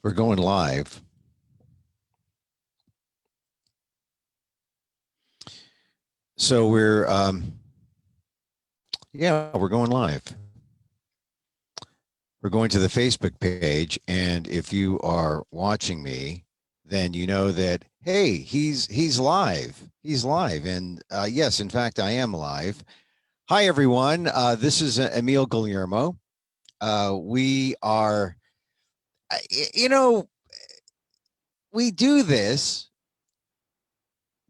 We're going live. So we're going live. We're going to the Facebook page, and if you are watching me, then you know that, hey, he's live. He's live. And yes, in fact, I am live. Hi, everyone. This is Emil Guillermo. We are, we do this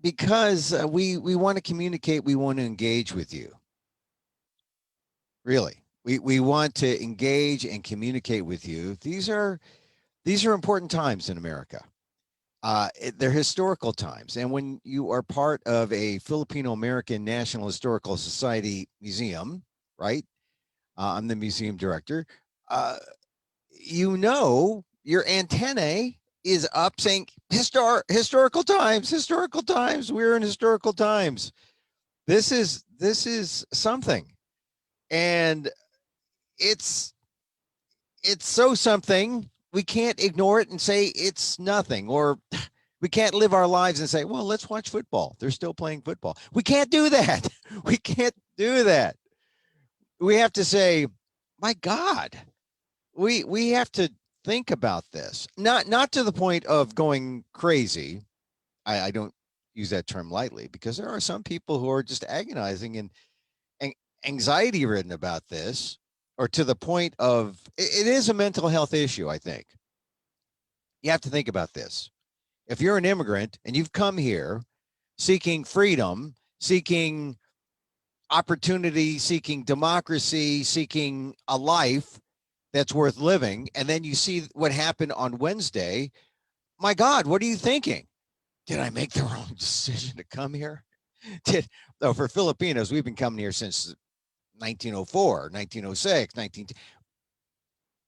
because we want to communicate. We want to engage with you. Really, we want to engage and communicate with you. These are important times in America. They're historical times, and when you are part of a Filipino American National Historical Society museum, right? I'm the museum director. Your antennae is up saying historical times, historical times. We're in historical times. This is something, and it's so something we can't ignore it and say it's nothing, or we can't live our lives and say, well, let's watch football. They're still playing football. We can't do that. We can't do that. We have to say, my God, we have to think about this. Not to the point of going crazy. I don't use that term lightly, because there are some people who are just agonizing and anxiety ridden about this, or to the point of it is a mental health issue. I think you have to think about this. If you're an immigrant and you've come here seeking freedom, seeking opportunity, seeking democracy, seeking a life that's worth living, and then you see what happened on Wednesday, my God, what are you thinking? Did I make the wrong decision to come here? For Filipinos, we've been coming here since 1904, 1906, 19.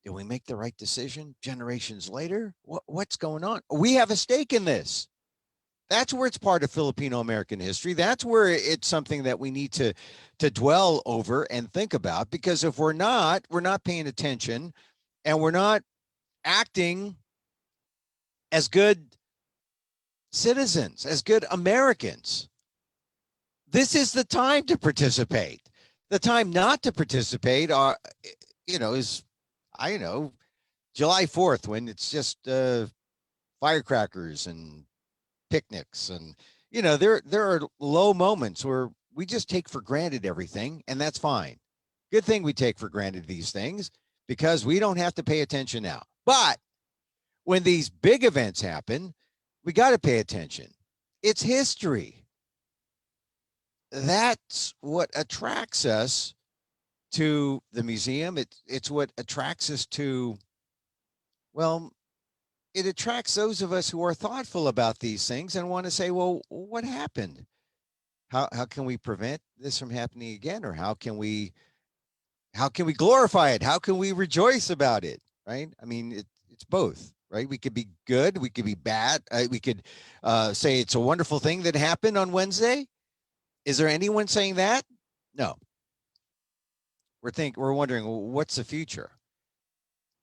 Did we make the right decision generations later? What's going on? We have a stake in this. That's where it's part of Filipino American history. That's where it's something that we need to dwell over and think about, because if we're not paying attention, and we're not acting as good citizens, as good Americans, this is the time to participate. The time not to participate is, July 4th, when it's just firecrackers and picnics, and there are low moments where we just take for granted everything, and that's fine. Good thing we take for granted these things, because we don't have to pay attention now. But when these big events happen, we got to pay attention. It's history. That's what attracts us to the museum. It's what attracts us to, well, it attracts those of us who are thoughtful about these things and want to say, well, what happened? How can we prevent this from happening again? Or how can we glorify it? How can we rejoice about it? Right? I mean, it's both, right? We could be good, we could be bad. We could say it's a wonderful thing that happened on Wednesday. Is there anyone saying that? No. We're wondering, well, what's the future?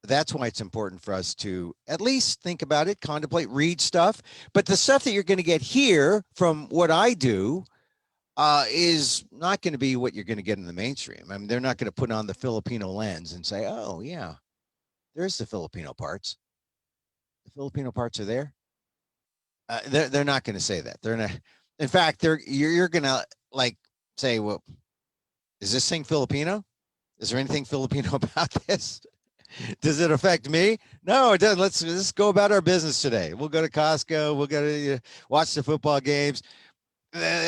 That's why it's important for us to at least think about it, contemplate, read stuff. But the stuff that you're going to get here from what I do is not going to be what you're going to get in the mainstream. I mean, they're not going to put on the Filipino lens and say, oh, yeah, there's the Filipino parts. The Filipino parts are there. They're not going to say that. They're not. In fact, you're going to say, well, is this thing Filipino? Is there anything Filipino about this? Does it affect me? No, it doesn't. Let's go about our business today. We'll go to Costco. We'll go to watch the football games.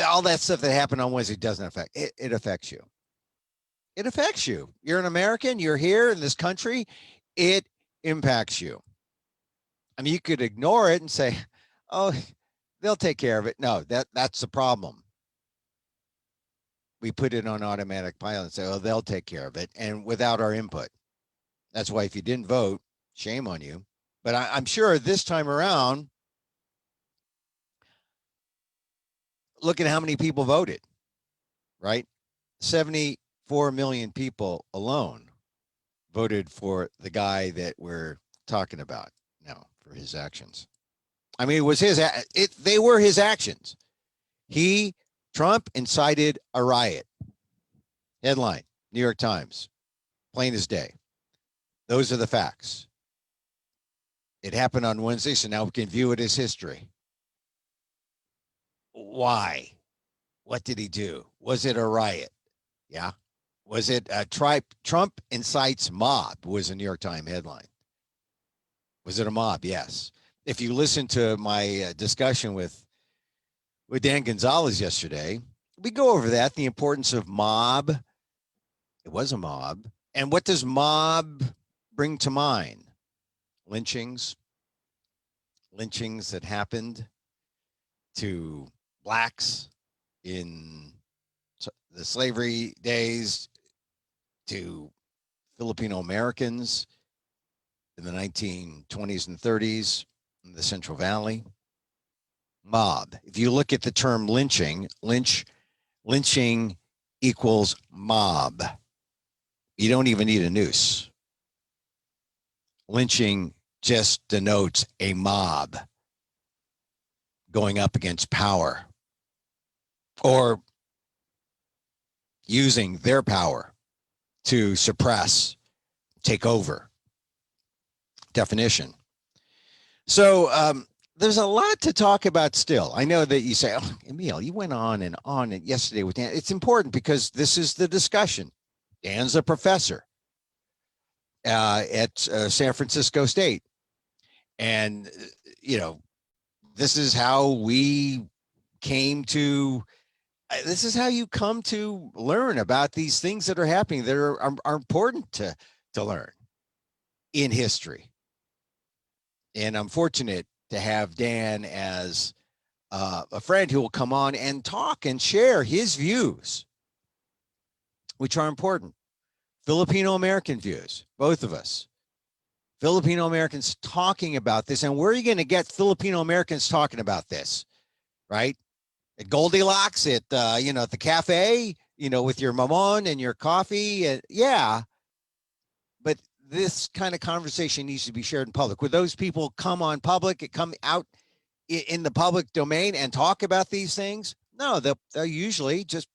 All that stuff that happened on Wednesday doesn't affect it. It affects you. It affects you. You're an American. You're here in this country. It impacts you. I mean, you could ignore it and say, oh, they'll take care of it. No, that's the problem. We put it on automatic pilot and say, oh, they'll take care of it, and without our input. That's why if you didn't vote, shame on you. But I'm sure this time around, look at how many people voted, right? 74 million people alone voted for the guy that we're talking about No, for his actions. I mean, it was his. They were his actions. Trump incited a riot. Headline: New York Times. Plain as day. Those are the facts. It happened on Wednesday, so now we can view it as history. Why? What did he do? Was it a riot? Yeah. Was it a Trump incites mob? Was a New York Times headline. Was it a mob? Yes. If you listen to my discussion with Dan Gonzalez yesterday, we go over that, the importance of mob. It was a mob. And what does mob bring to mind? Lynchings that happened to blacks in the slavery days, to Filipino Americans in the 1920s and 30s in the Central Valley. Mob. If you look at the term lynching equals mob. You don't even need a noose. Lynching just denotes a mob going up against power or using their power to suppress, take over. Definition. So there's a lot to talk about still. I know that you say, oh, Emil, you went on yesterday with Dan. It's important because this is the discussion. Dan's a professor at San Francisco State. And, this is how we came to, this is how you come to learn about these things that are happening that are important to learn in history. And I'm fortunate to have Dan as a friend who will come on and talk and share his views, which are important. Filipino American views, both of us. Filipino Americans talking about this. And where are you going to get Filipino Americans talking about this, right? At Goldilocks, at the cafe, with your mamon and your coffee. Yeah. But this kind of conversation needs to be shared in public. Would those people come on public, come out in the public domain and talk about these things? No, they'll usually just,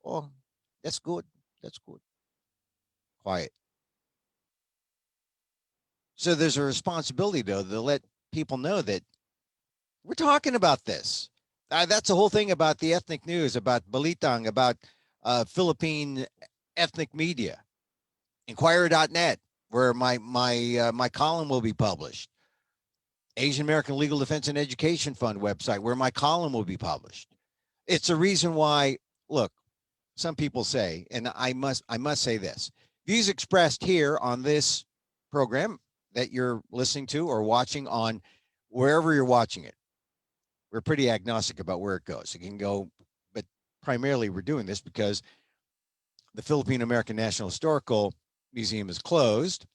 oh, that's good. That's good. Quiet. So there's a responsibility, though, to let people know that we're talking about this. That's the whole thing about the ethnic news, about Balitang, about Philippine ethnic media. Inquirer.net, where my column will be published. Asian American Legal Defense and Education Fund website, where my column will be published. It's a reason why, look, some people say, and I must say this, views expressed here on this program that you're listening to or watching on wherever you're watching it, we're pretty agnostic about where it goes. It can go, but primarily we're doing this because the Philippine American National Historical Museum is closed.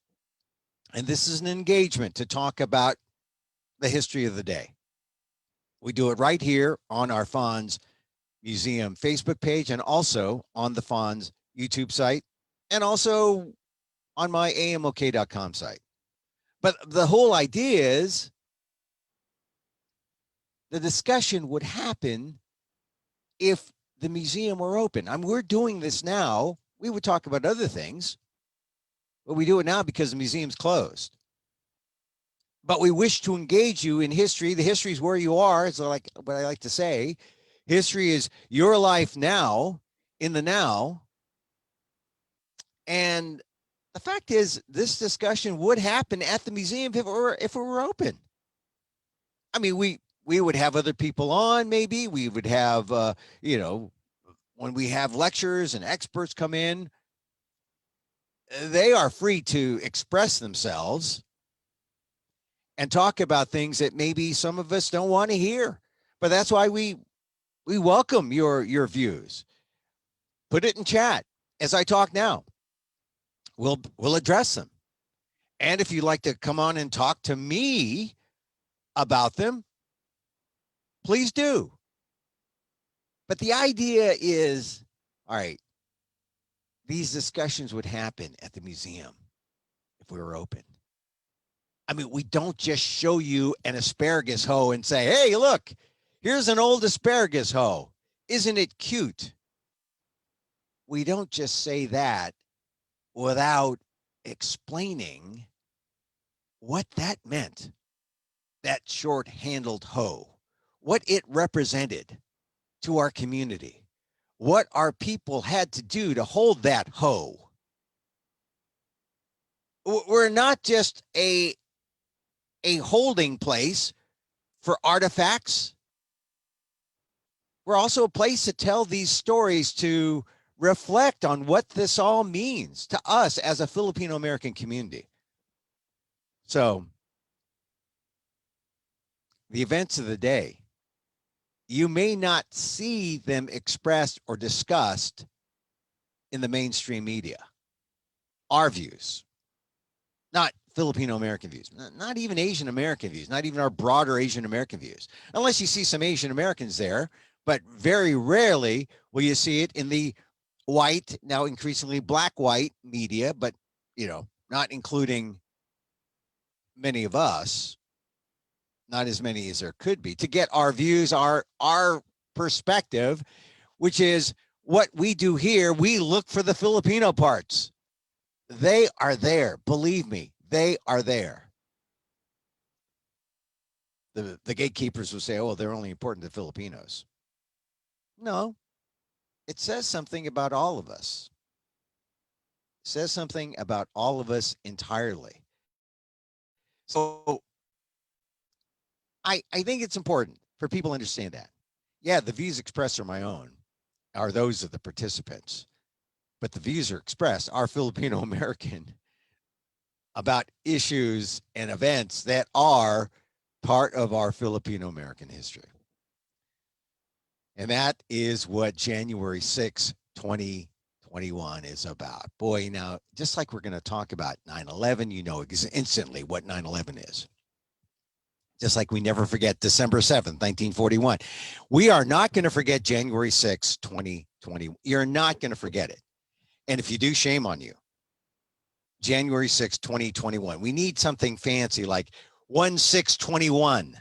And this is an engagement to talk about the history of the day. We do it right here on our FANHS Museum Facebook page and also on the FANHS YouTube site and also on my amok.com site. But the whole idea is the discussion would happen if the museum were open. I mean, we're doing this now. We would talk about other things, but we do it now because the museum's closed. But we wish to engage you in history. The history is where you are. It's like what I like to say. History is your life now, in the now. And the fact is, this discussion would happen at the museum if it were open. I mean, we would have other people on, maybe. We would have, when we have lectures and experts come in, they are free to express themselves and talk about things that maybe some of us don't want to hear. But that's why we welcome your views. Put it in chat as I talk now. We'll address them. And if you'd like to come on and talk to me about them, please do. But the idea is, all right, these discussions would happen at the museum if we were open. I mean, we don't just show you an asparagus hoe and say, hey, look, here's an old asparagus hoe. Isn't it cute? We don't just say that without explaining what that meant, that short-handled hoe, what it represented to our community, what our people had to do to hold that hoe. We're not just a holding place for artifacts. We're also a place to tell these stories, to reflect on what this all means to us as a Filipino American community. So, the events of the day, you may not see them expressed or discussed in the mainstream media. Our views, not Filipino American views, not even Asian American views, not even our broader Asian American views, unless you see some Asian Americans there, but very rarely will you see it in the white, now increasingly black-white media, but, you know, not including many of us, not as many as there could be, to get our views, our perspective, which is what we do here. We look for the Filipino parts. They are there. Believe me, they are there. The gatekeepers will say, oh, they're only important to Filipinos. No, it says something about all of us. It says something about all of us entirely. So I think it's important for people to understand that. Yeah, the views expressed are my own, are those of the participants, but the views are expressed are Filipino American about issues and events that are part of our Filipino American history. And that is what January 6, 2021 is about. Boy, now, just like we're going to talk about 9/11, you know instantly what 9/11 is. Just like we never forget December 7th, 1941. We are not going to forget January 6, 2020. You're not going to forget it. And if you do, shame on you. January 6, 2021. We need something fancy like 1/6/21.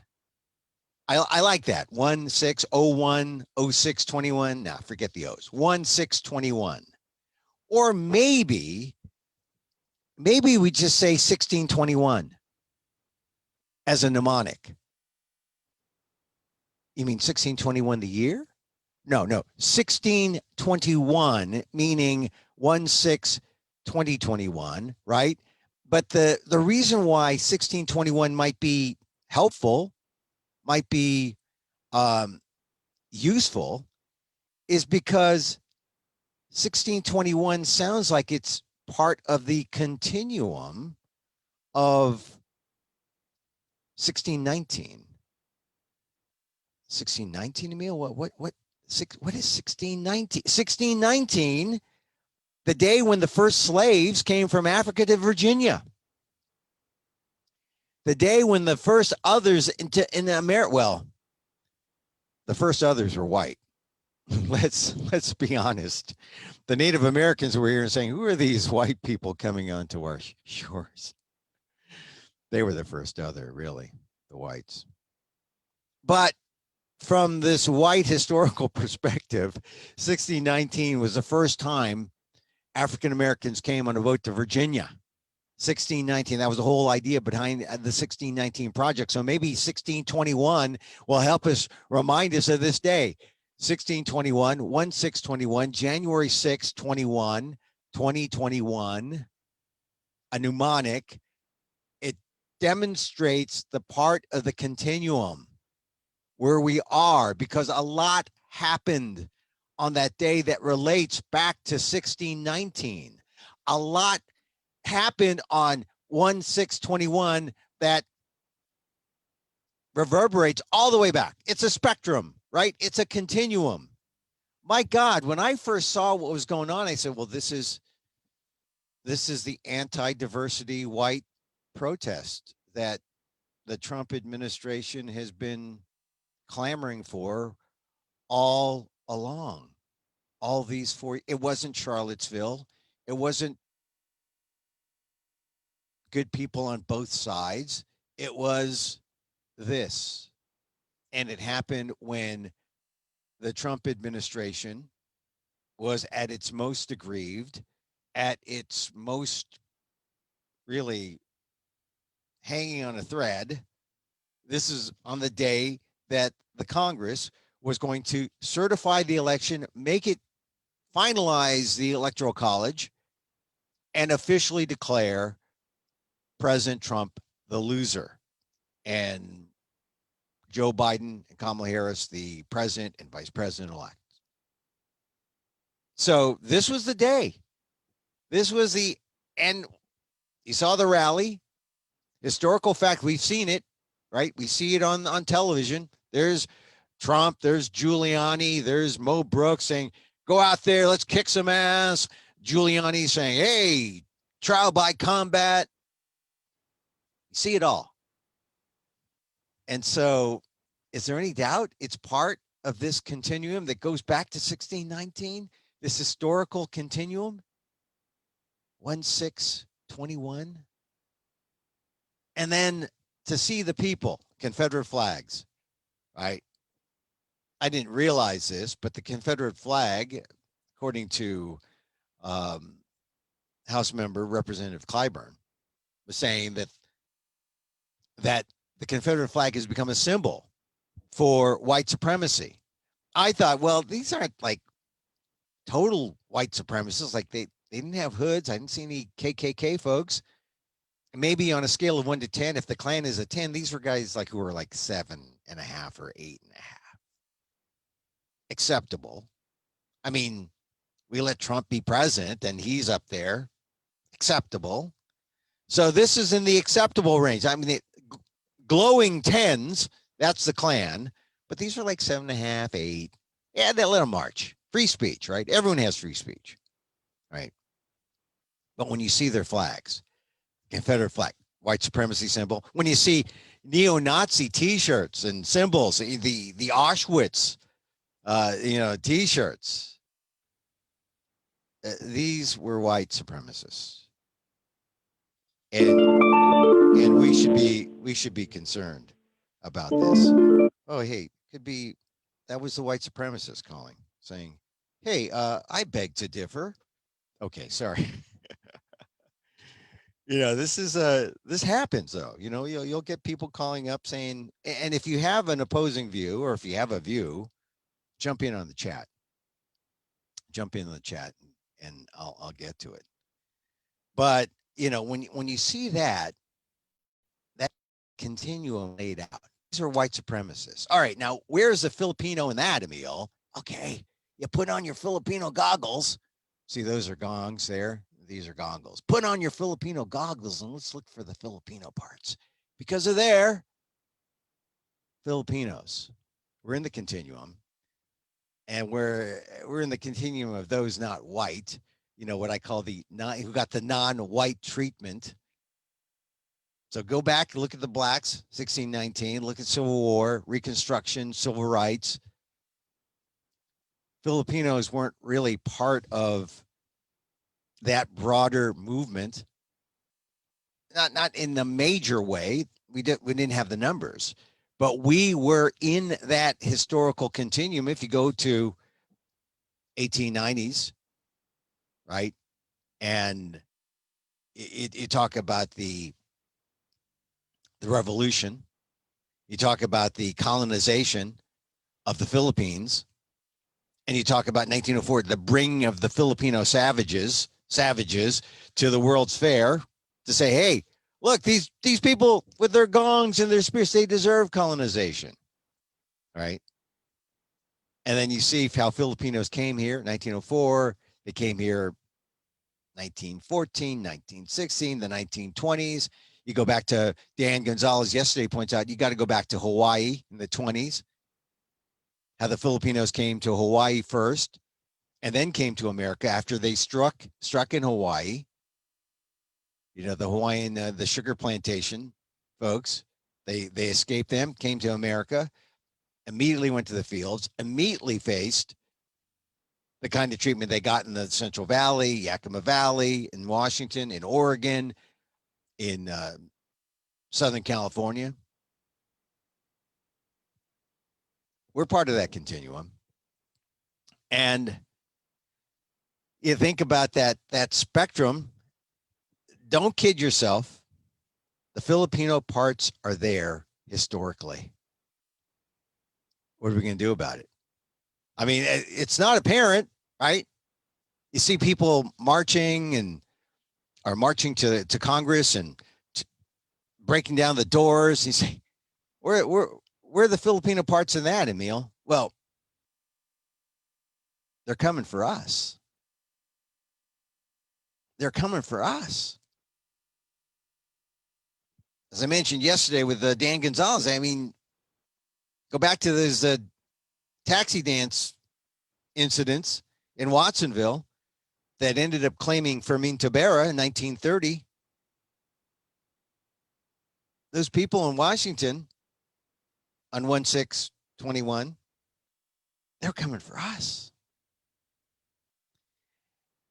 I like that. 1/6/01/06/21. Nah, forget the O's. 1/6/21. Or maybe we just say 1621 as a mnemonic. You mean 1621 the year? No. 1621 meaning 1/6/2021, right? But the reason why 1621 might be helpful, might be useful, is because 1621 sounds like it's part of the continuum of 1619. 1619, Emil? What is 1619? 1619, the day when the first slaves came from Africa to Virginia. The day when the first others in America, well, the first others were white. Let's be honest. The Native Americans were here and saying, who are these white people coming onto our shores? They were the first other, really, the whites. But from this white historical perspective, 1619 was the first time African Americans came on a vote to Virginia. 1619, that was the whole idea behind the 1619 project. So maybe 1621 will help us remind us of this day. 1621, 1/6/21, January 6, 21, 2021, a mnemonic. It demonstrates the part of the continuum where we are, because a lot happened on that day that relates back to 1619. A lot happened on 1/6/21 that reverberates all the way back. It's a spectrum, right? It's a continuum. My God, when I first saw what was going on, I said, well, this is the anti-diversity white protest that the Trump administration has been clamoring for all along. All these four, it wasn't Charlottesville. It wasn't good people on both sides. It was this. And it happened when the Trump administration was at its most aggrieved, at its most really hanging on a thread. This is on the day that the Congress was going to certify the election, make it finalize the Electoral College, and officially declare President Trump the loser and Joe Biden and Kamala Harris the president and vice president elect. So this was the day. This was the, and you saw the rally. Historical fact, we've seen it, right? We see it on television. There's Trump, there's Giuliani, there's Mo Brooks saying, go out there, let's kick some ass. Giuliani saying, hey, trial by combat. You see it all. And so, is there any doubt it's part of this continuum that goes back to 1619, this historical continuum? 1621. And then to see the people, Confederate flags, right? I didn't realize this, but the Confederate flag, according to House member Representative Clyburn, was saying that the Confederate flag has become a symbol for white supremacy. I thought, well, these aren't like total white supremacists. Like they didn't have hoods. I didn't see any KKK folks. Maybe on a scale of 1 to 10, if the Klan is a 10, these were guys like who were like 7.5 or 8.5. Acceptable. I mean, we let Trump be president and he's up there. Acceptable. So this is in the acceptable range. I mean, glowing 10s, that's the Klan, but these are like 7.5, 8. Yeah, they let them march. Free speech, right? Everyone has free speech, right? But when you see their flags, Confederate flag, white supremacy symbol, when you see neo-Nazi T-shirts and symbols, the Auschwitz, T-shirts, these were white supremacists, and we should be concerned about this. Oh, hey, could be that was the white supremacist calling, saying, "Hey, I beg to differ." Okay, sorry. This happens though. You'll get people calling up saying, and if you have an opposing view or if you have a view, jump in on the chat. Jump in on the chat, and I'll get to it. But when you see that continuum laid out, these are white supremacists. All right, now where's the Filipino in that, Emil? Okay, you put on your Filipino goggles. See, those are gongs there. These are goggles. Put on your Filipino goggles and let's look for the Filipino parts. Because of there, Filipinos. We're in the continuum. And we're in the continuum of those not white, what I call who got the non-white treatment. So go back, look at the blacks, 1619, look at Civil War, Reconstruction, Civil Rights. Filipinos weren't really part of that broader movement. Not in the major way. We didn't have the numbers, but we were in that historical continuum. If you go to 1890s, right? And you talk about the revolution, you talk about the colonization of the Philippines, and you talk about 1904, the bringing of the Filipino savages to the World's Fair to say, hey, look, these people with their gongs and their spears, they deserve colonization, right? And then you see how Filipinos came here, 1904, they came here 1914, 1916, the 1920s. You go back to Dan Gonzalez yesterday points out, you got to go back to Hawaii in the 20s, how the Filipinos came to Hawaii first and then came to America after they struck in Hawaii. The Hawaiian, the sugar plantation folks, they escaped them, came to America, immediately went to the fields, immediately faced the kind of treatment they got in the Central Valley, Yakima Valley, in Washington, in Oregon, in Southern California. We're part of that continuum. And you think about that spectrum, don't kid yourself. The Filipino parts are there historically. What are we going to do about it? I mean, it's not apparent, right? You see people marching and are marching to Congress and breaking down the doors. You say, where are the Filipino parts in that, Emil? Well, they're coming for us. They're coming for us. As I mentioned yesterday with Dan Gonzalez, I mean, go back to those taxi dance incidents in Watsonville that ended up claiming Fermin Tabera in 1930. Those people in Washington on 1/6/21, they're coming for us.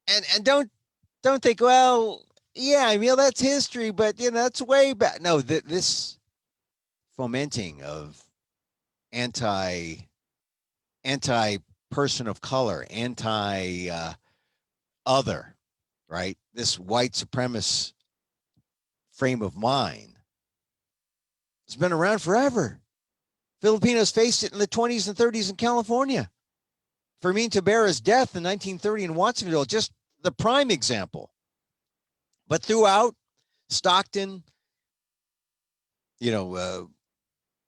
And don't think, well, yeah, I mean, that's history, but you know, that's way back. No, this fomenting of anti person of color, anti other, right? This white supremacist frame of mind has been around forever. Filipinos faced it in the 20s and 30s in California. Fermin Tabera's death in 1930 in Watsonville, just the prime example. But throughout Stockton, you know,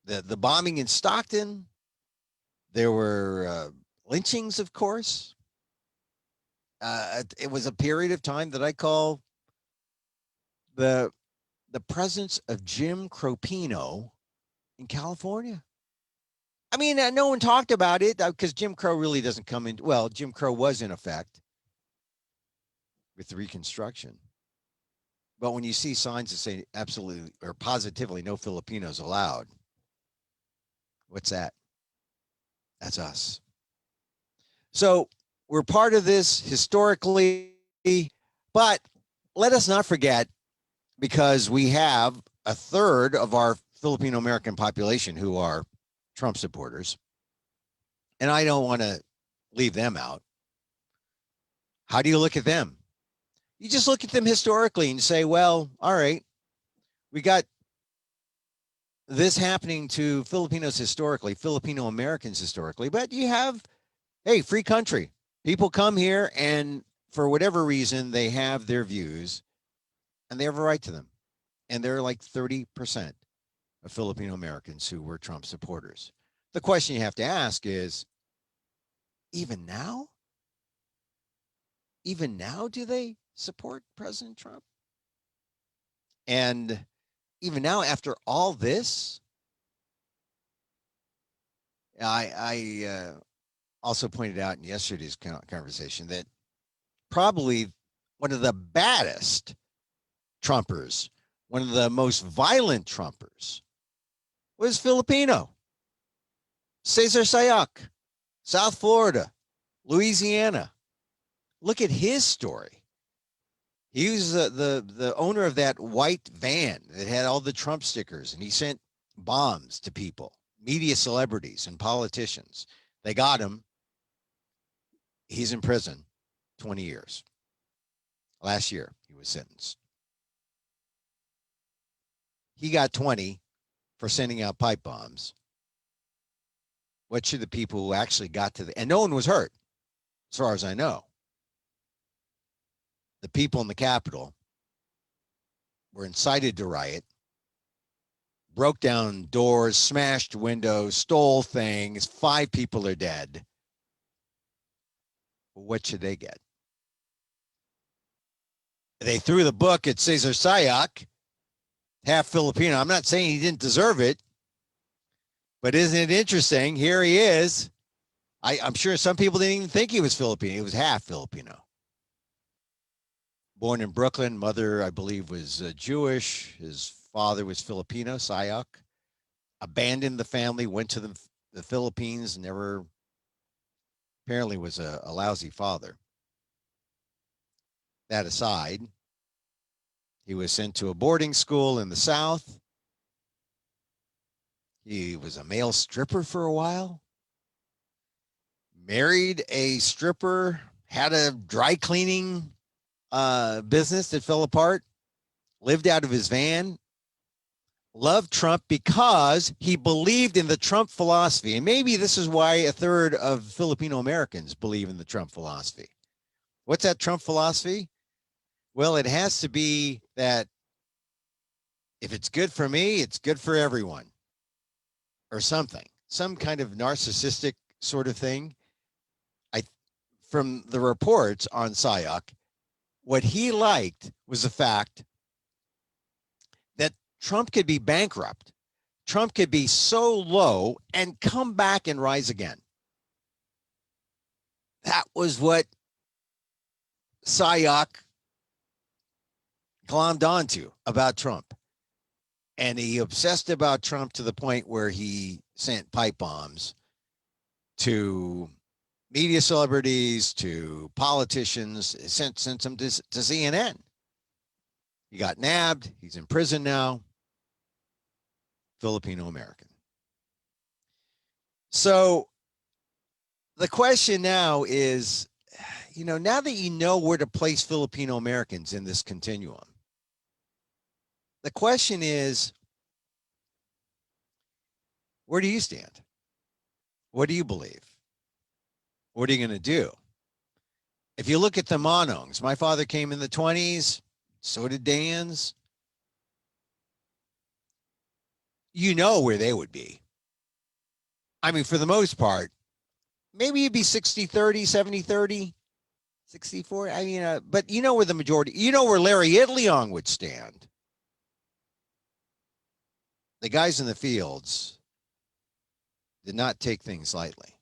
the bombing in Stockton, there were lynchings, of course. It was a period of time that I call the presence of Jim Cropino in California. I mean, no one talked about it because Jim Crow really doesn't come in. Well, Jim Crow was in effect with Reconstruction. But when you see signs that say absolutely or positively no Filipinos allowed, what's that? That's us. So we're part of this historically, but let us not forget, because we have a third of our Filipino American population who are Trump supporters, and I don't want to leave them out. How do you look at them? You just look at them historically and say, well, all right, we got this happening to Filipinos historically, Filipino Americans historically, but you have, hey, free country. People come here and for whatever reason, they have their views and they have a right to them. And they're like 30% of Filipino Americans who were Trump supporters. The question you have to ask is, even now? Even now, do they support President Trump? And even now, after all this, I also pointed out in yesterday's conversation that probably one of the baddest Trumpers, one of the most violent Trumpers, was Filipino. Cesar Sayoc, South Florida, Louisiana. Look at his story. He was the owner of that white van that had all the Trump stickers, and he sent bombs to people, media celebrities, and politicians. They got him. He's in prison 20 years. Last year, he was sentenced. He got 20 for sending out pipe bombs. What should the people who actually got to and no one was hurt, as far as I know. The people in the Capitol were incited to riot, broke down doors, smashed windows, stole things. 5 people are dead. What should they get? They threw the book at Cesar Sayoc, half Filipino. I'm not saying he didn't deserve it, but isn't it interesting? Here he is. I'm sure some people didn't even think he was Filipino. He was half Filipino. Born in Brooklyn, mother, I believe, was Jewish. His father was Filipino, Sayoc. Abandoned the family, went to the Philippines, never, apparently was a lousy father. That aside, He was sent to a boarding school in the South. He was a male stripper for a while, married a stripper, had a dry cleaning business that fell apart, lived out of his van, loved Trump because he believed in the Trump philosophy. And maybe this is why a third of Filipino Americans believe in the Trump philosophy. What's that Trump philosophy? Well, it has to be that if it's good for me, it's good for everyone, or something, some kind of narcissistic sort of thing. I, from the reports on Sayok, what he liked was the fact that Trump could be bankrupt. Trump could be so low and come back and rise again. That was what Sayok glommed onto about Trump. And he obsessed about Trump to the point where he sent pipe bombs to media celebrities, to politicians, sent them to CNN. He got nabbed. He's in prison now. Filipino American. So the question now is, now that you know where to place Filipino Americans in this continuum, the question is, where do you stand? What do you believe? What are you going to do? If you look at the Manongs, my father came in the 20s, so did Dan's. You know where they would be. I mean, for the most part, maybe it'd be 60-30, 70-30, 60-40. I mean, but you know where the majority, where Larry Itliong would stand. The guys in the fields did not take things lightly.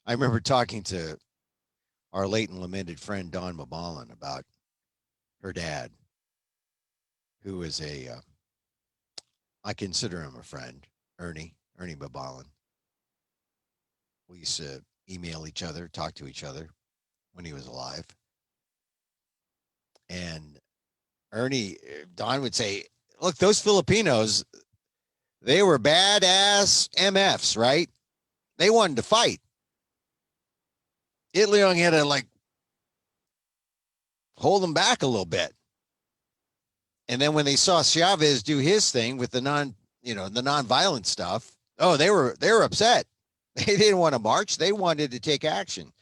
I remember talking to our late and lamented friend Dawn Mabalan about her dad, who is I consider him a friend, Ernie Mabalan. We used to email each other, talk to each other when he was alive. And Don would say, look, those Filipinos, they were badass MFs, right? They wanted to fight. Itliong had to hold them back a little bit. And then when they saw Chavez do his thing with the nonviolent stuff, they were upset. They didn't want to march. They wanted to take action.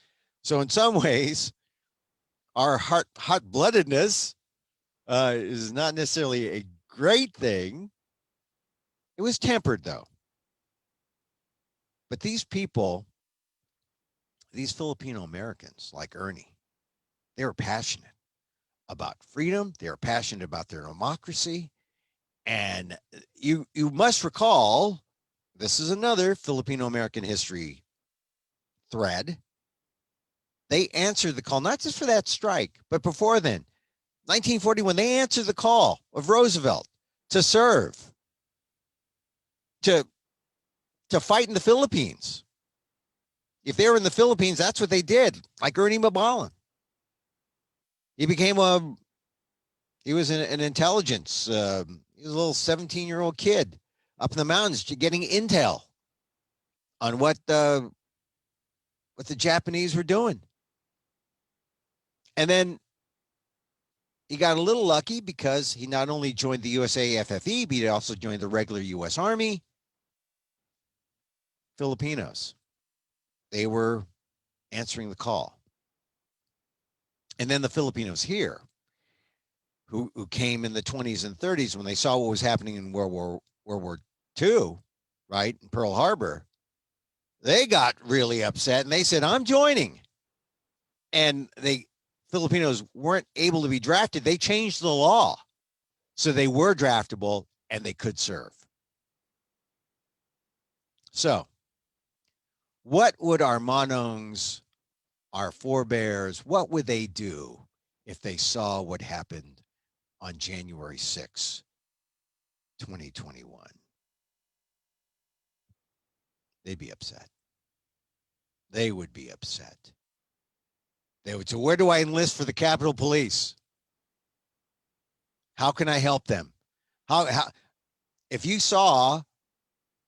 So in some ways, our hot-bloodedness is not necessarily a great thing. It was tempered, though. But these people, these Filipino Americans like Ernie, they were passionate about freedom. They were passionate about their democracy. And you must recall, this is another Filipino American history thread. They answered the call, not just for that strike, but before then, 1941, they answered the call of Roosevelt to serve, to fight in the Philippines. If they were in the Philippines, that's what they did, like Ernie Mabalan. He was an intelligence, he was a little 17-year-old kid up in the mountains getting intel on what the Japanese were doing. And then he got a little lucky because he not only joined the USAFFE, but he also joined the regular U.S. Army. Filipinos, they were answering the call. And then the Filipinos here, who came in the 20s and 30s when they saw what was happening in World War II, right, in Pearl Harbor, they got really upset and they said, I'm joining. And Filipinos weren't able to be drafted. They changed the law so they were draftable and they could serve. So what would our Manongs, our forebears, what would they do if they saw what happened on January 6, 2021? They'd be upset. They would be upset. They would say, where do I enlist for the Capitol Police? How can I help them? How if you saw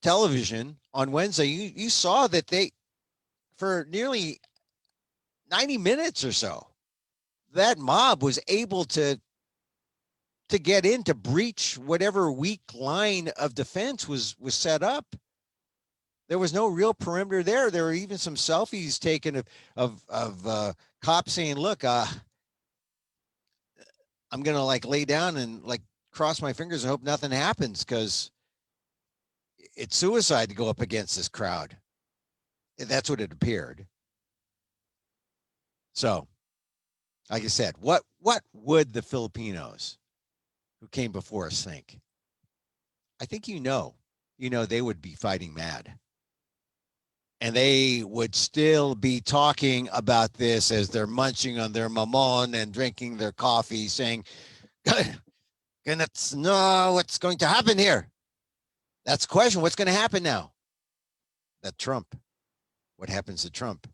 television on Wednesday, you saw that they, for nearly 90 minutes or so, that mob was able to get in, to breach whatever weak line of defense was set up. There was no real perimeter there. There were even some selfies taken of cops saying, "Look, I'm gonna like lay down and like cross my fingers and hope nothing happens because it's suicide to go up against this crowd." That's what it appeared. So, like I said, what would the Filipinos who came before us think? I think they would be fighting mad. And they would still be talking about this as they're munching on their mamon and drinking their coffee, saying, "Let's know what's going to happen here." That's the question. What's going to happen now? That Trump. What happens to Trump?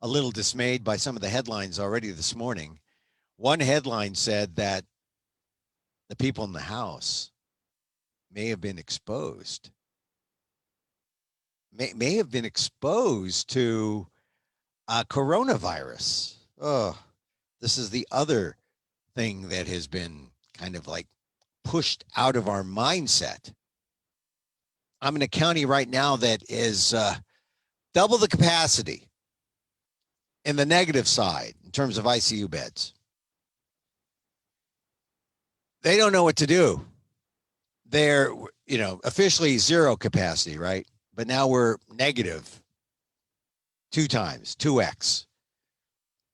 A little dismayed by some of the headlines already this morning. One headline said that the people in the House may have been exposed. May have been exposed to coronavirus. Oh, this is the other thing that has been kind of like pushed out of our mindset. I'm in a county right now that is double the capacity in the negative side in terms of ICU beds. They don't know what to do. They're, officially zero capacity, right? But now we're negative 2x.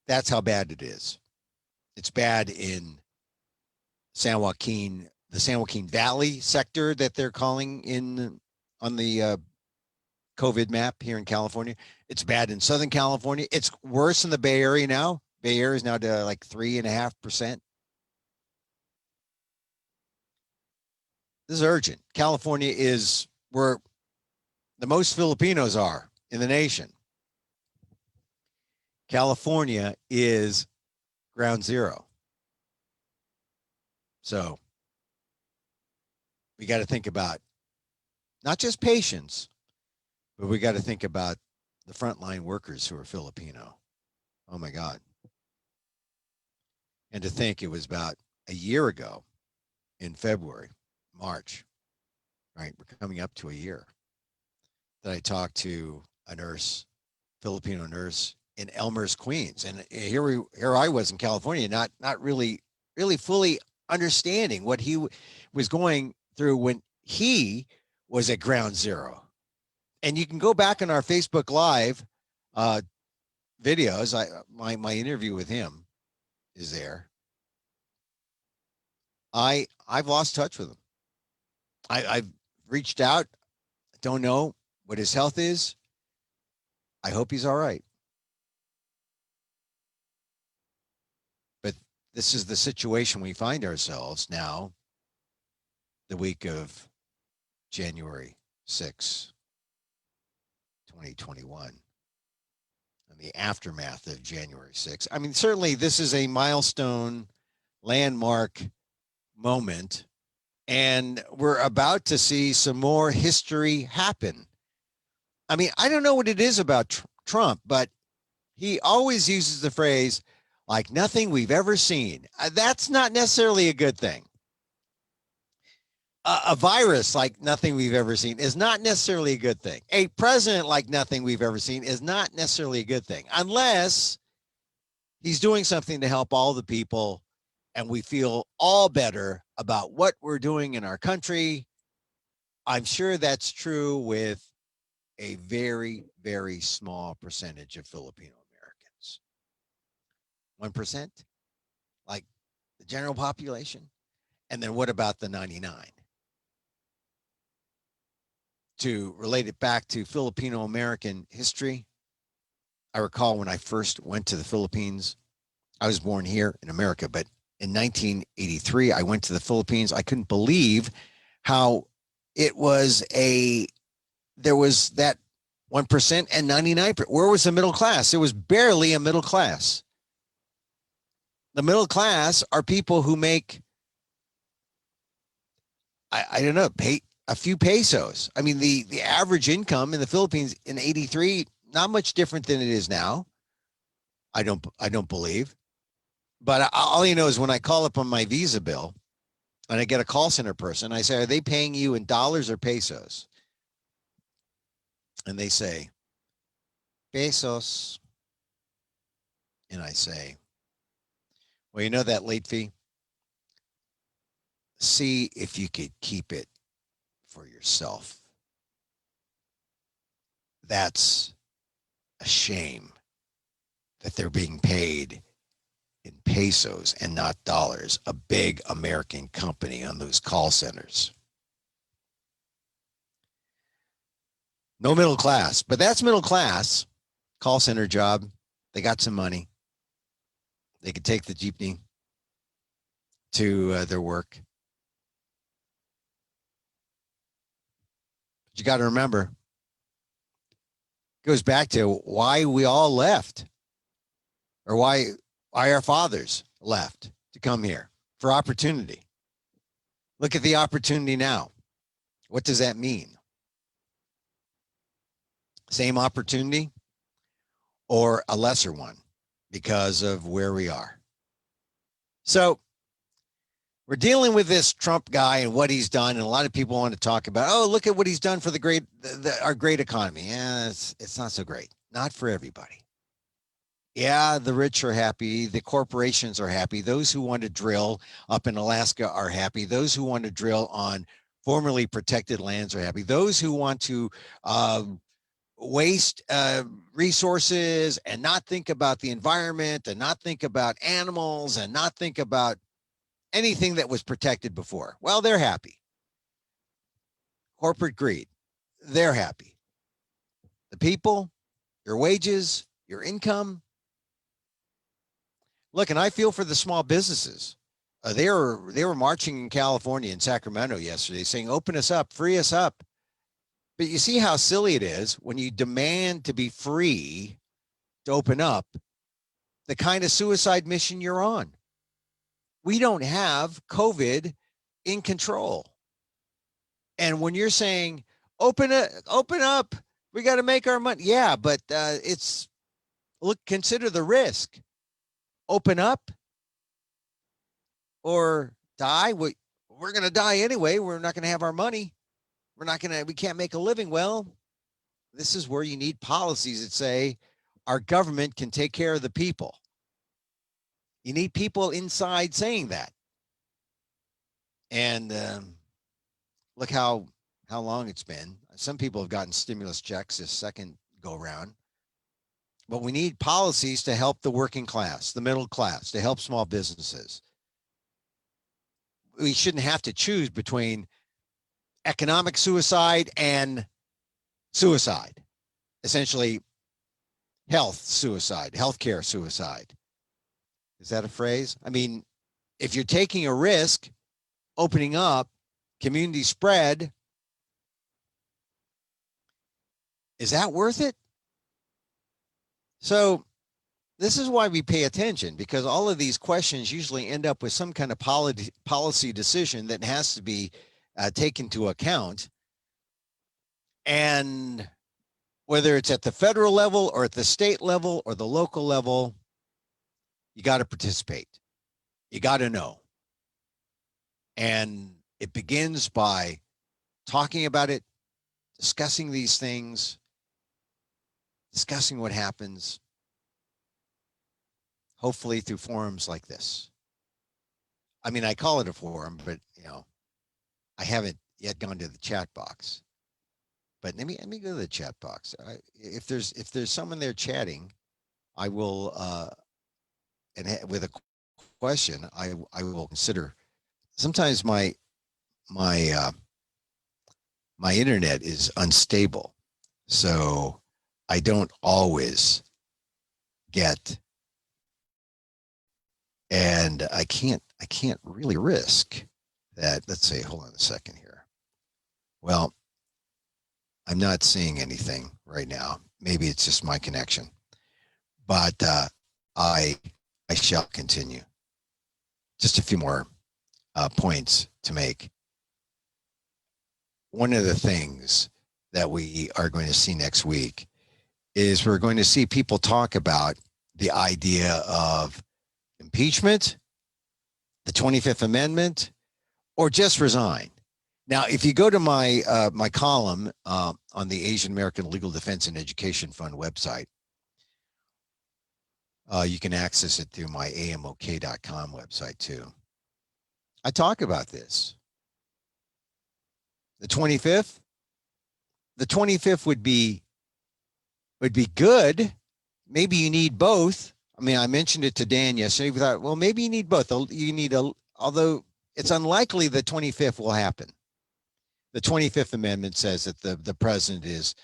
That's how bad it is. It's bad in San Joaquin, the San Joaquin Valley sector that they're calling in on the COVID map here in California. It's bad in Southern California. It's worse in the Bay Area now. Bay Area is now to like 3.5%. This is urgent. California is where the most Filipinos are in the nation. California is ground zero. So we got to think about not just patients, but we got to think about the frontline workers who are Filipino. Oh my God. And to think it was about a year ago in February, March, right? We're coming up to a year that I talked to a nurse, Filipino nurse in Elmhurst, Queens. And here I was in California, not really fully understanding what he was going through when he was at ground zero. And you can go back in our Facebook Live videos. My interview with him is there. I've lost touch with him. I've reached out. Don't know what his health is. I hope he's all right. But this is the situation we find ourselves now, the week of January 6, 2021, and the aftermath of January 6. I mean, certainly this is a milestone, landmark moment, and we're about to see some more history happen. I mean, I don't know what it is about Trump, but he always uses the phrase, like nothing we've ever seen. That's not necessarily a good thing. A virus like nothing we've ever seen is not necessarily a good thing. A president like nothing we've ever seen is not necessarily a good thing, unless he's doing something to help all the people and we feel all better about what we're doing in our country. I'm sure that's true with a very, very small percentage of Filipino Americans. 1%, like the general population. And then what about the 99? To relate it back to Filipino American history, I recall when I first went to the Philippines. I was born here in America, but in 1983, I went to the Philippines. I couldn't believe how it was there was that 1% and 99%. Where was the middle class? There was barely a middle class. The middle class are people who make, I don't know, pay a few pesos. I mean, the average income in the Philippines in 83, not much different than it is now. I don't believe. But all you know is when I call up on my Visa bill and I get a call center person, I say, are they paying you in dollars or pesos? And they say, pesos. And I say, well, you know that late fee? See if you could keep it for yourself. That's a shame that they're being paid in pesos and not dollars, a big American company on those call centers. No middle class, but that's middle class. Call center job. They got some money. They could take the jeepney to their work. But you got to remember, it goes back to why we all left, or why our fathers left to come here for opportunity. Look at the opportunity now. What does that mean? Same opportunity or a lesser one because of where we are. So we're dealing with this Trump guy and what he's done, and a lot of people want to talk about, oh, look at what he's done for our great economy. Yeah, it's not so great. Not for everybody. Yeah, the rich are happy. The corporations are happy. Those who want to drill up in Alaska are happy. Those who want to drill on formerly protected lands are happy. Those who want to waste resources and not think about the environment and not think about animals and not think about anything that was protected before, well, they're happy. Corporate greed, they're happy. The people, your wages, your income. Look, and I feel for the small businesses. They were marching in California, in Sacramento yesterday, saying, "Open us up, free us up." But you see how silly it is when you demand to be free to open up, the kind of suicide mission you're on. We don't have COVID in control. And when you're saying, open up, we got to make our money. Yeah, but consider the risk. Open up or die. We're going to die anyway. We're not going to have our money. We can't make a living. Well, this is where you need policies that say our government can take care of the people. You need people inside saying that. And look how long it's been. Some people have gotten stimulus checks this second go round. But we need policies to help the working class, the middle class, to help small businesses. We shouldn't have to choose between economic suicide and suicide, essentially health suicide, healthcare suicide. Is that a phrase? I mean, if you're taking a risk, opening up, community spread, is that worth it? So this is why we pay attention, because all of these questions usually end up with some kind of policy decision that has to be taken into account. And whether it's at the federal level or at the state level or the local level, you got to participate. You got to know. And it begins by talking about it, discussing these things, discussing what happens, hopefully through forums like this. I mean, I call it a forum, but I haven't yet gone to the chat box. But let me go to the chat box. If there's someone there chatting, I will with a question, I will consider. Sometimes my internet is unstable, so I don't always get, and I can't really risk that. Let's say, hold on a second here. Well, I'm not seeing anything right now. Maybe it's just my connection, but I shall continue. just a few more points to make. One of the things that we are going to see next week is we're going to see people talk about the idea of impeachment, the 25th Amendment, or just resign. Now, if you go to my column on the Asian American Legal Defense and Education Fund website, you can access it through my amok.com website too. I talk about this. The 25th, the 25th would be good. Maybe you need both. I mean, I mentioned it to Dan yesterday. We thought, well, maybe you need both. You need although it's unlikely the 25th will happen. The 25th Amendment says that the president is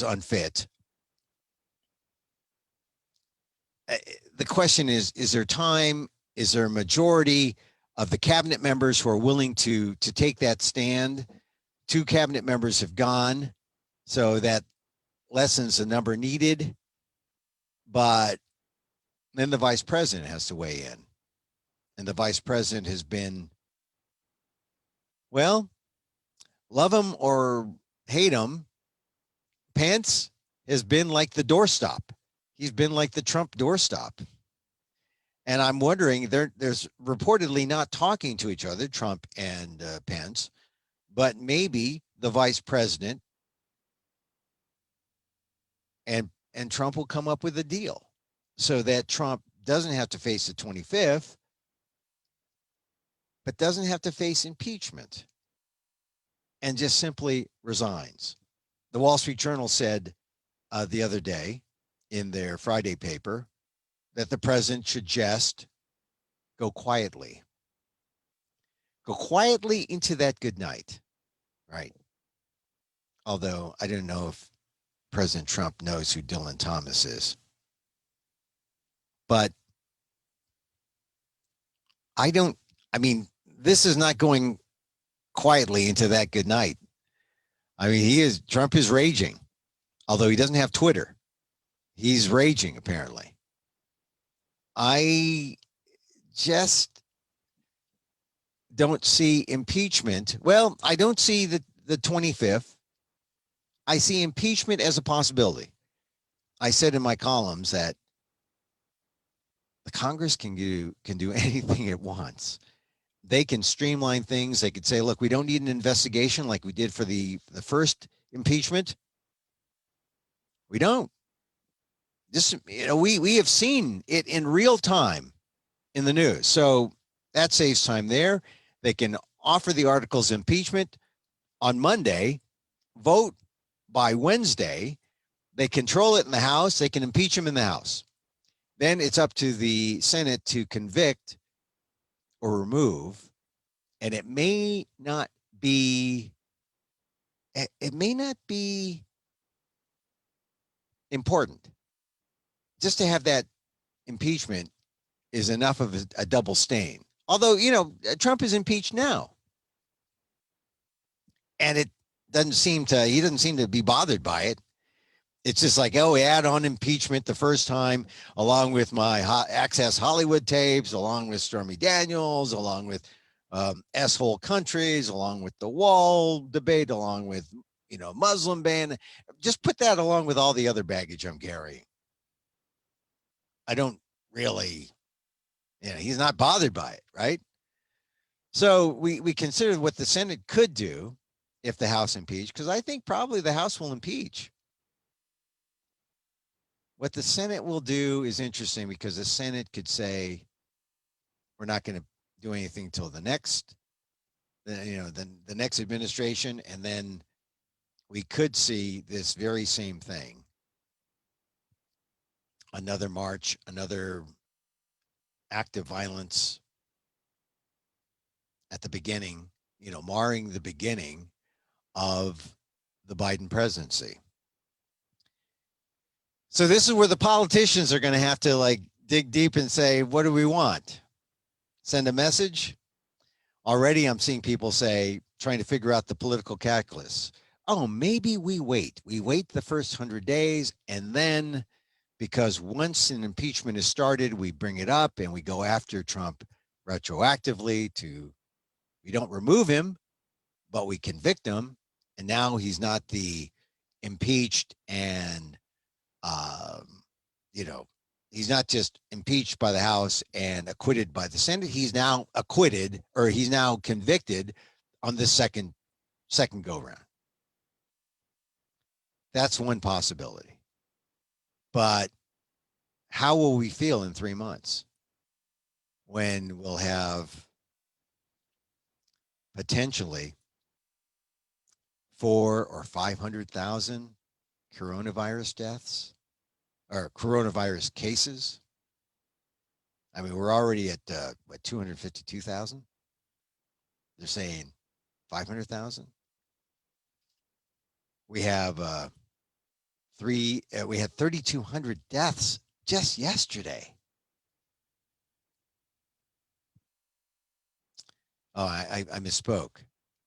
unfit. The question is there time? Is there a majority of the cabinet members who are willing to take that stand? 2 cabinet members have gone, so that lessens the number needed. But then the vice president has to weigh in. And the vice president has been, well, love him or hate him, Pence has been like the doorstop. He's been like the Trump doorstop. And I'm wondering, there's reportedly not talking to each other, Trump and Pence, but maybe the vice president and Trump will come up with a deal so that Trump doesn't have to face the 25th, but doesn't have to face impeachment and just simply resigns. The Wall Street Journal said the other day in their Friday paper that the president should just go quietly into that good night, right? Although I don't know if President Trump knows who Dylan Thomas is. But this is not going quietly into that good night. I mean, Trump is raging, although he doesn't have Twitter. He's raging, apparently. I just don't see impeachment. Well, I don't see the 25th. I see impeachment as a possibility. I said in my columns that the Congress can do anything it wants. They can streamline things. They could say, look, we don't need an investigation like we did for the first impeachment. We don't. We have seen it in real time in the news. So that saves time there. They can offer the articles of impeachment on Monday, vote by Wednesday. They control it in the House. They can impeach him in the House. Then it's up to the Senate to convict or remove. And it may not be important. Just to have that impeachment is enough of a double stain. Although, Trump is impeached now. And he doesn't seem to be bothered by it. It's just like, we add on impeachment the first time, along with my Access Hollywood tapes, along with Stormy Daniels, along with S-hole countries, along with the wall debate, along with, Muslim ban. Just put that along with all the other baggage I'm carrying. I don't really, he's not bothered by it, right? So we considered what the Senate could do if the House impeached, because I think probably the House will impeach. What the Senate will do is interesting, because the Senate could say, we're not going to do anything until the next administration, and then we could see this very same thing. Another march, another act of violence at the beginning, marring the beginning of the Biden presidency. So this is where the politicians are going to have to dig deep and say, what do we want? Send a message? Already I'm seeing people say, trying to figure out the political calculus. Oh, maybe we wait. We wait the first 100 days, and then, because once an impeachment is started, we bring it up and we go after Trump retroactively to, we don't remove him, but we convict him. And now he's not the impeached and, you know, he's not just impeached by the House and acquitted by the Senate. He's now acquitted, or he's now convicted on the second go round. That's one possibility. But how will we feel in 3 months when we'll have potentially 4 or 500,000 coronavirus deaths or coronavirus cases? I mean, we're already at what, 252,000? They're saying 500,000. We have we had 3,200 deaths just yesterday. Oh, I misspoke.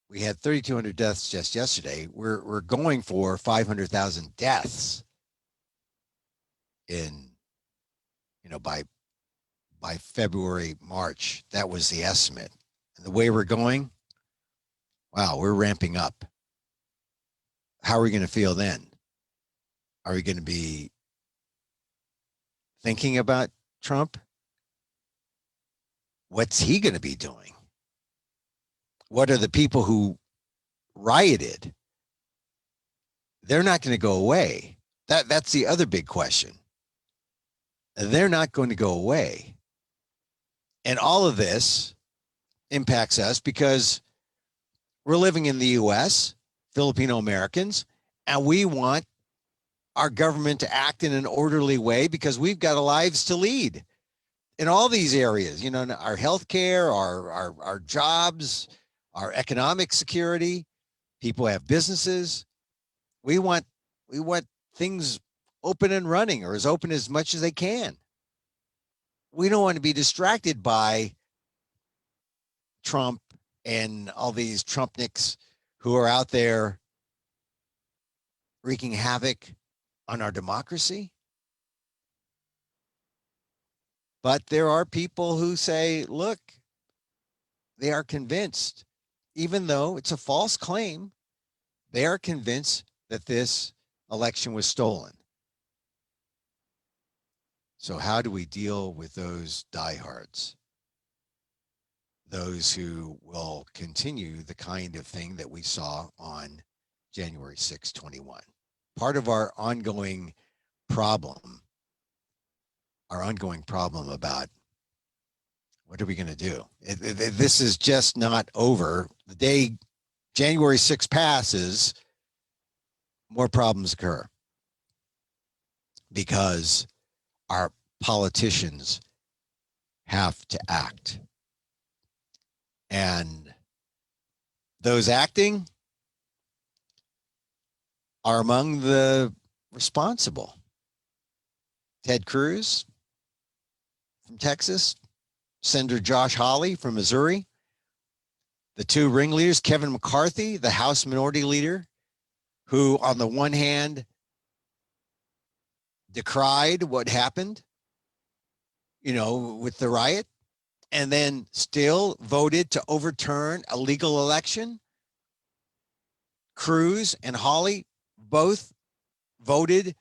We had 3,200 deaths just yesterday. We're going for 500,000 deaths in, you know, by February, March. That was the estimate. And the way we're going, wow, we're ramping up. How are we going to feel then? Are we going to be thinking about Trump? What's he going to be doing? What are the people who rioted? They're not going to go away. That's the other big question. They're not going to go away. And all of this impacts us because we're living in the US, Filipino Americans, and we want our government to act in an orderly way because we've got lives to lead in all these areas, you know, our healthcare, our jobs, our economic security. People have businesses. We want things open and running, or as open as much as they can. We don't want to be distracted by Trump and all these Trumpniks who are out there wreaking havoc on our democracy. But there are people who say, look, they are convinced, even though it's a false claim, they are convinced that this election was stolen. So how do we deal with those diehards? Those who will continue the kind of thing that we saw on January 6, 21. Part of our ongoing problem about what are we going to do? This is just not over. The day January 6 passes, more problems occur because our politicians have to act. And those acting are among the responsible. Ted Cruz from Texas, Senator Josh Hawley from Missouri, the two ringleaders, Kevin McCarthy, the House Minority Leader, who on the one hand decried what happened, you know, with the riot, and then still voted to overturn a legal election. Cruz and Hawley both voted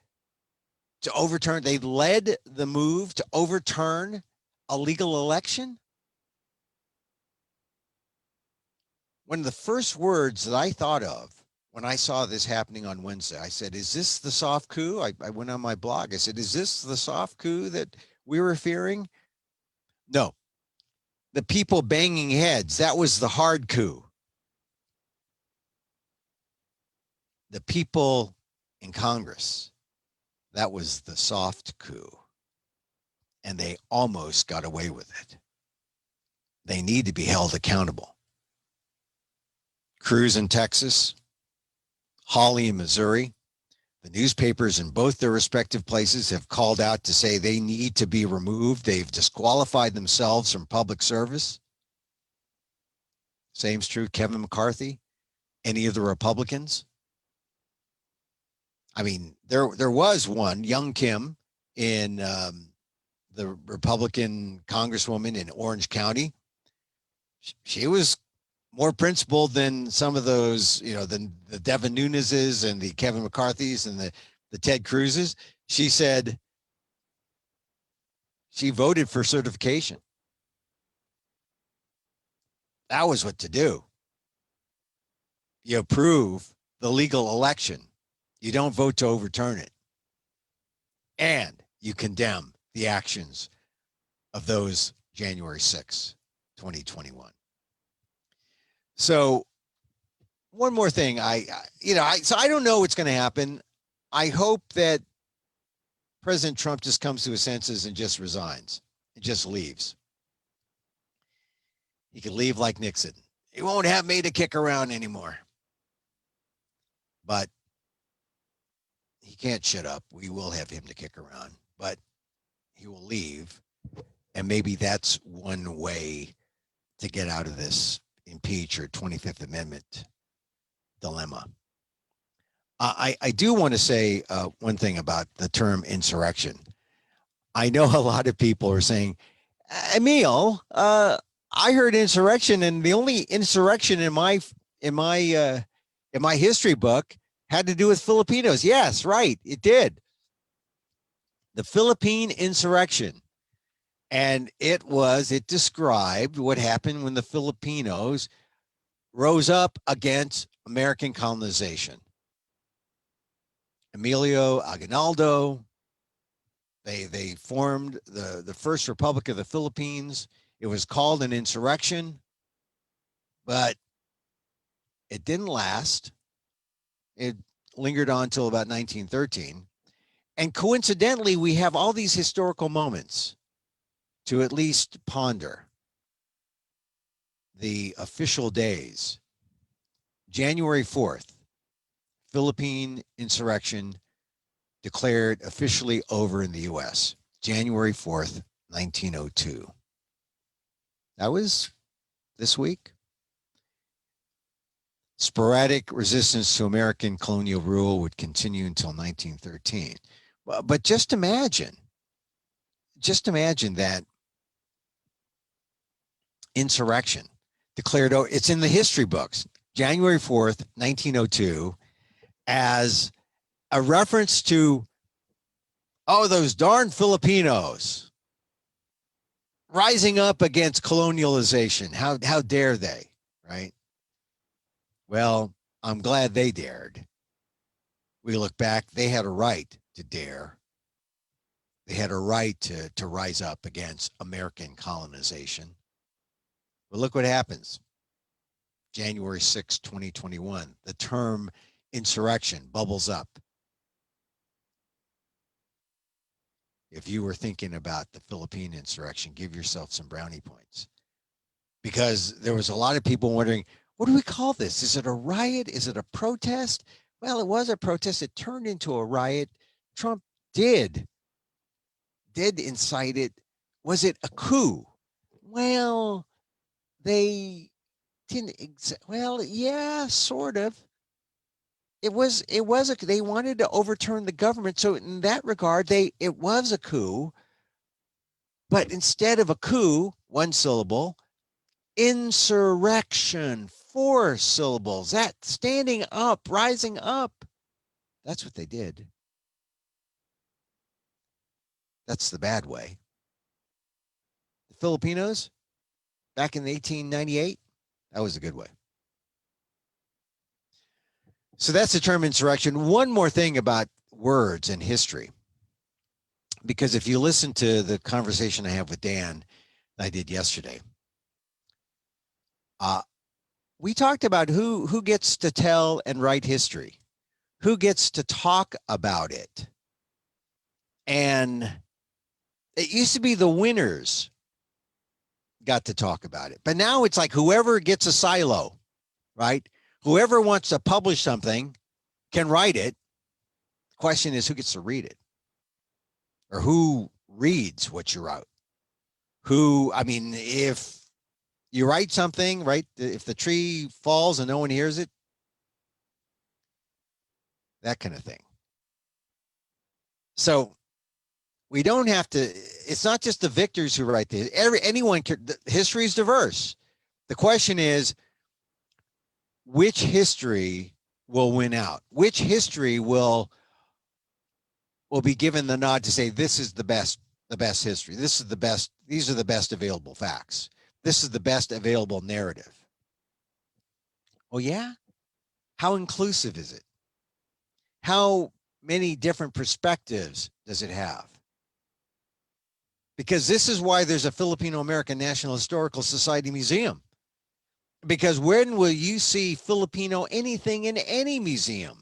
to overturn. They led the move to overturn a legal election. One of the first words that I thought of when I saw this happening on Wednesday, I said, is this the soft coup? I went on my blog. I said, is this the soft coup that we were fearing? No. The people banging heads, that was the hard coup. The people in Congress, that was the soft coup. And they almost got away with it. They need to be held accountable. Cruz in Texas, Hawley in Missouri. The newspapers in both their respective places have called out to say they need to be removed. They've disqualified themselves from public service. Same's true, Kevin McCarthy, any of the Republicans. I mean, there was one, Young Kim, in the Republican congresswoman in Orange County. She was more principled than some of those, than the Devin Nunes's and the Kevin McCarthy's and the Ted Cruz's. She said she voted for certification. That was what to do. You approve the legal election. You don't vote to overturn it. And you condemn the actions of those January 6, 2021. So one more thing, so I don't know what's going to happen. I hope that President Trump just comes to his senses and just resigns and just leaves. He could leave like Nixon. He won't have me to kick around anymore. But he can't shut up. We will have him to kick around, but he will leave. And maybe that's one way to get out of this impeach or 25th Amendment dilemma. I do want to say one thing about the term insurrection. I know a lot of people are saying, Emil, I heard insurrection, and the only insurrection in my history book had to do with Filipinos. Yes, right, it did. The Philippine Insurrection. And it described what happened when the Filipinos rose up against American colonization. Emilio Aguinaldo, they formed the first Republic of the Philippines. It was called an insurrection, but it didn't last. It lingered on until about 1913. And coincidentally, we have all these historical moments to at least ponder. The official days. January 4th, Philippine insurrection declared officially over in the U.S. January 4th, 1902. That was this week. Sporadic resistance to American colonial rule would continue until 1913. But just imagine that insurrection declared, it's in the history books, January 4th, 1902, as a reference to, those darn Filipinos rising up against colonialization. How dare they, right? Well, I'm glad they dared. We look back, they had a right to dare. They had a right to rise up against American colonization. But look what happens. January 6, 2021, the term insurrection bubbles up. If you were thinking about the Philippine insurrection, give yourself some brownie points. Because there was a lot of people wondering, what do we call this? Is it a riot? Is it a protest? Well, it was a protest. It turned into a riot. Trump did incite it. Was it a coup? Well, they didn't. Well, yeah, sort of. They wanted to overturn the government. So in that regard, it was a coup. But instead of a coup, one syllable, insurrection, 4 syllables. That standing up, rising up. That's what they did. That's the bad way. The Filipinos, back in 1898, that was a good way. So that's the term insurrection. One more thing about words and history. Because if you listen to the conversation I have with Dan, I did yesterday, we talked about who gets to tell and write history, who gets to talk about it. And it used to be the winners got to talk about it. But now it's like whoever gets a silo, right? Whoever wants to publish something can write it. The question is, who gets to read it? Or who reads what you wrote? If you write something, right? If the tree falls and no one hears it, that kind of thing. So we don't have to, it's not just the victors who write this. Anyone can, history is diverse. The question is, which history will win out? Which history will be given the nod to say this is the best history. This is the best. These are the best available facts. This is the best available narrative. Oh yeah? How inclusive is it? How many different perspectives does it have? Because this is why there's a Filipino American National Historical Society Museum. Because when will you see Filipino anything in any museum?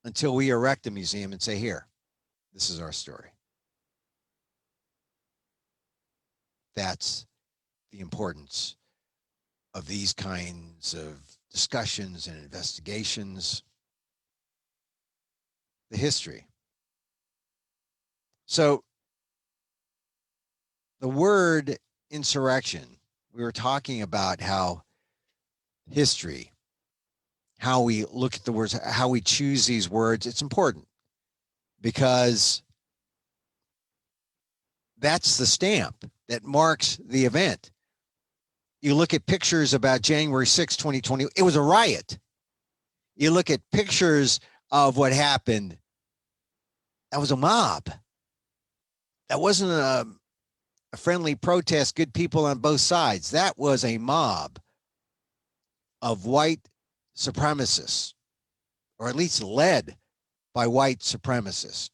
Until we erect a museum and say, here, this is our story. That's the importance of these kinds of discussions and investigations, the history. So the word insurrection, we were talking about how history, how we look at the words, how we choose these words, it's important because that's the stamp that marks the event. You look at pictures about January 6, 2020, it was a riot. You look at pictures of what happened, that was a mob. That wasn't a friendly protest, good people on both sides. That was a mob of white supremacists, or at least led by white supremacists,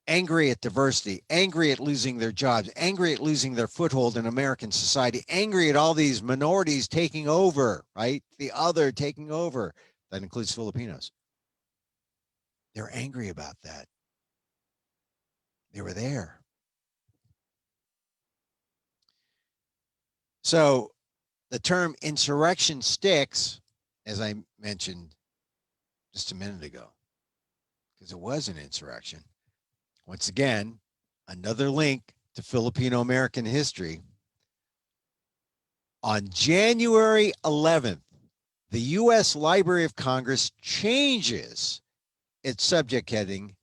angry at diversity, angry at losing their jobs, angry at losing their foothold in American society, angry at all these minorities taking over, right? The other taking over. That includes Filipinos. They're angry about that. They were there. So the term insurrection sticks, as I mentioned just a minute ago, because it was an insurrection. Once again, another link to Filipino American history. On January 11th, the U.S. Library of Congress changes its subject heading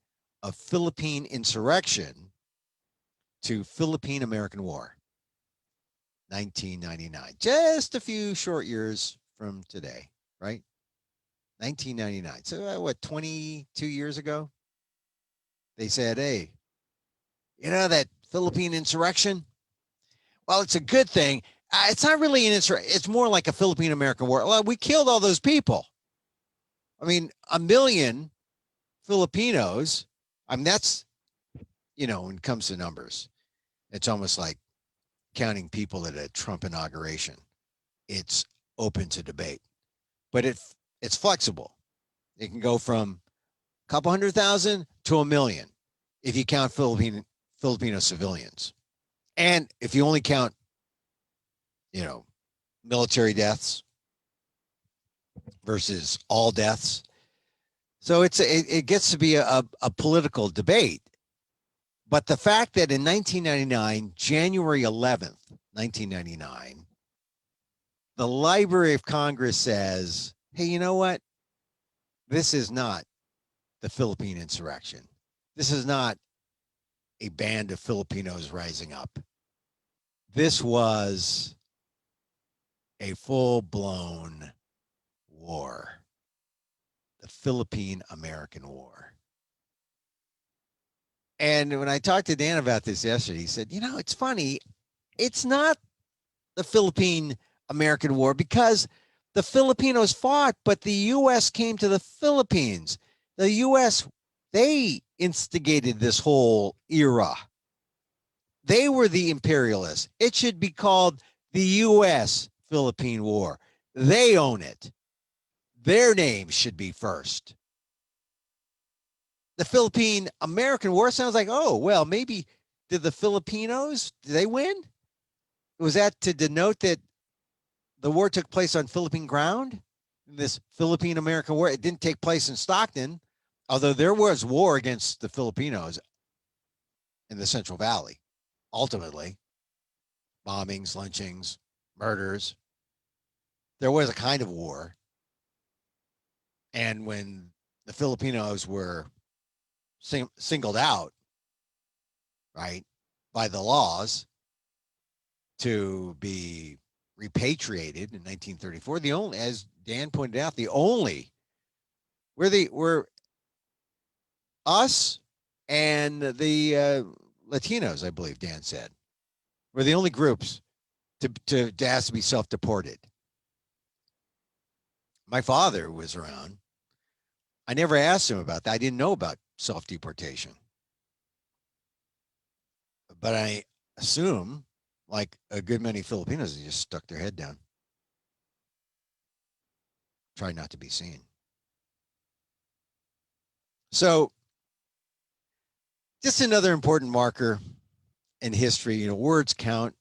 of Philippine Insurrection to Philippine American War, 1999. Just a few short years from today, right? 1999. So what, 22 years ago? They said, hey, you know that Philippine insurrection? Well, it's a good thing. It's not really an insurrection. It's more like a Philippine American war. Well, we killed all those people. I mean, 1 million Filipinos. I mean, that's, when it comes to numbers, it's almost like counting people at a Trump inauguration. It's open to debate, but it's flexible. It can go from a couple 100,000 to 1 million if you count Filipino civilians. And if you only count, military deaths versus all deaths. So it gets to be a political debate. But the fact that in 1999, January 11th, 1999, the Library of Congress says, hey, you know what? This is not the Philippine insurrection. This is not a band of Filipinos rising up. This was a full-blown war, the Philippine American War. And when I talked to Dan about this yesterday, he said, it's funny. It's not the Philippine American War because the Filipinos fought, but the U.S. came to the Philippines. The U.S., they instigated this whole era. They were the imperialists. It should be called the U.S. Philippine War. They own it. Their name should be first. The Philippine American War sounds like, oh, well, maybe did the Filipinos, did they win? Was that to denote that the war took place on Philippine ground? This Philippine American War, it didn't take place in Stockton, although there was war against the Filipinos in the Central Valley. Ultimately, bombings, lynchings, murders. There was a kind of war. And when the Filipinos were singled out, right, by the laws to be repatriated in 1934. The only, as Dan pointed out, the only were us and the Latinos, I believe Dan said, were the only groups to ask to be self-deported. My father was around. I never asked him about that. I didn't know about self-deportation. But I assume, like a good many Filipinos, they just stuck their head down. Tried not to be seen. So, just another important marker in history. You know, words count.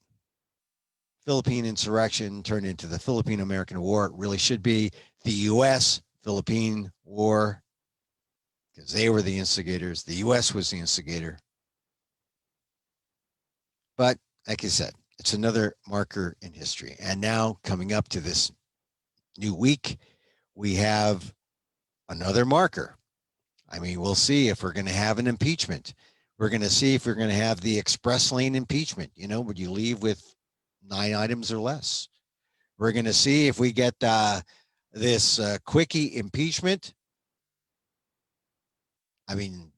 Philippine insurrection turned into the Filipino American War. It really should be the U.S. Philippine War because they were the instigators. The U.S. was the instigator. But like I said, it's another marker in history. And now coming up to this new week, we have another marker. I mean, we'll see if we're going to have an impeachment. We're going to see if we're going to have the express lane impeachment. You know, would you leave with 9 items or less? We're going to see if we get this quickie impeachment. I mean,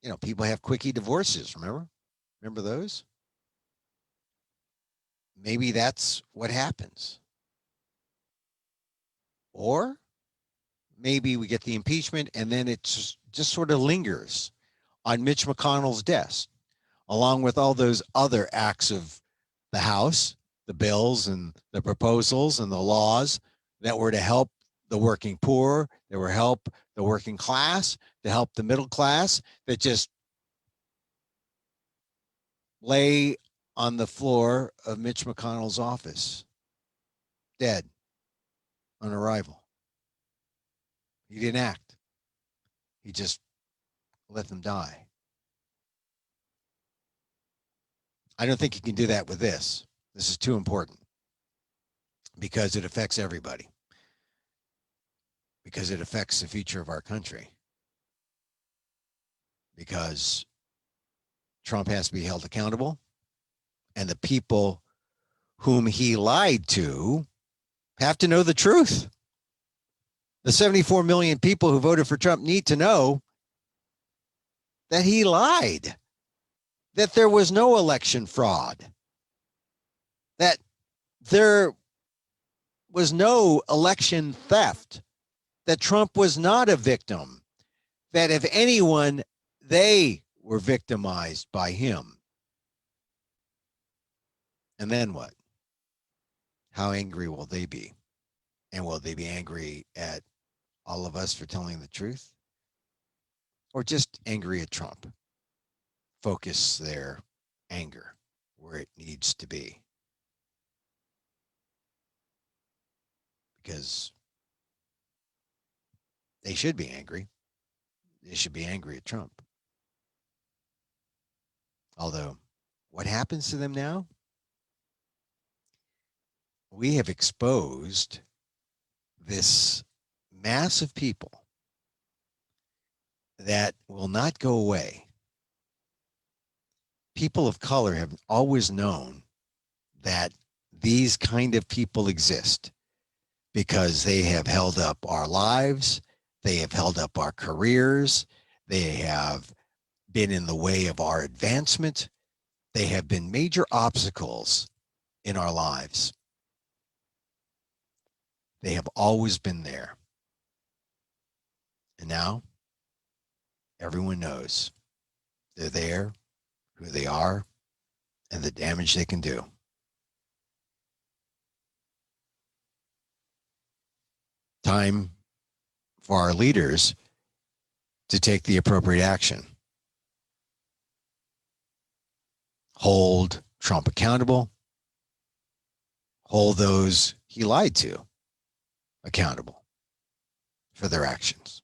you know, people have quickie divorces. Remember those? Maybe that's what happens. Or maybe we get the impeachment and then it just sort of lingers on Mitch McConnell's desk, along with all those other acts of the House, the bills and the proposals and the laws that were to help the working poor, that were help the working class, to help the middle class, that just lay on the floor of Mitch McConnell's office, dead on arrival. He didn't act. He just let them die. I don't think you can do that with this. This is too important because it affects everybody, because it affects the future of our country, because Trump has to be held accountable, and the people whom he lied to have to know the truth. The 74 million people who voted for Trump need to know that he lied, that there was no election fraud, that there was no election theft, that Trump was not a victim, that if anyone, they were victimized by him. And then what? How angry will they be? And will they be angry at all of us for telling the truth? Or just angry at Trump? Focus their anger where it needs to be. Because they should be angry. They should be angry at Trump. Although, what happens to them now? We have exposed this mass of people that will not go away. People of color have always known that these kind of people exist because they have held up our lives, they have held up our careers, they have been in the way of our advancement, they have been major obstacles in our lives. They have always been there. And now, everyone knows they're there, who they are, and the damage they can do. Time for our leaders to take the appropriate action. Hold Trump accountable. Hold those he lied to accountable for their actions.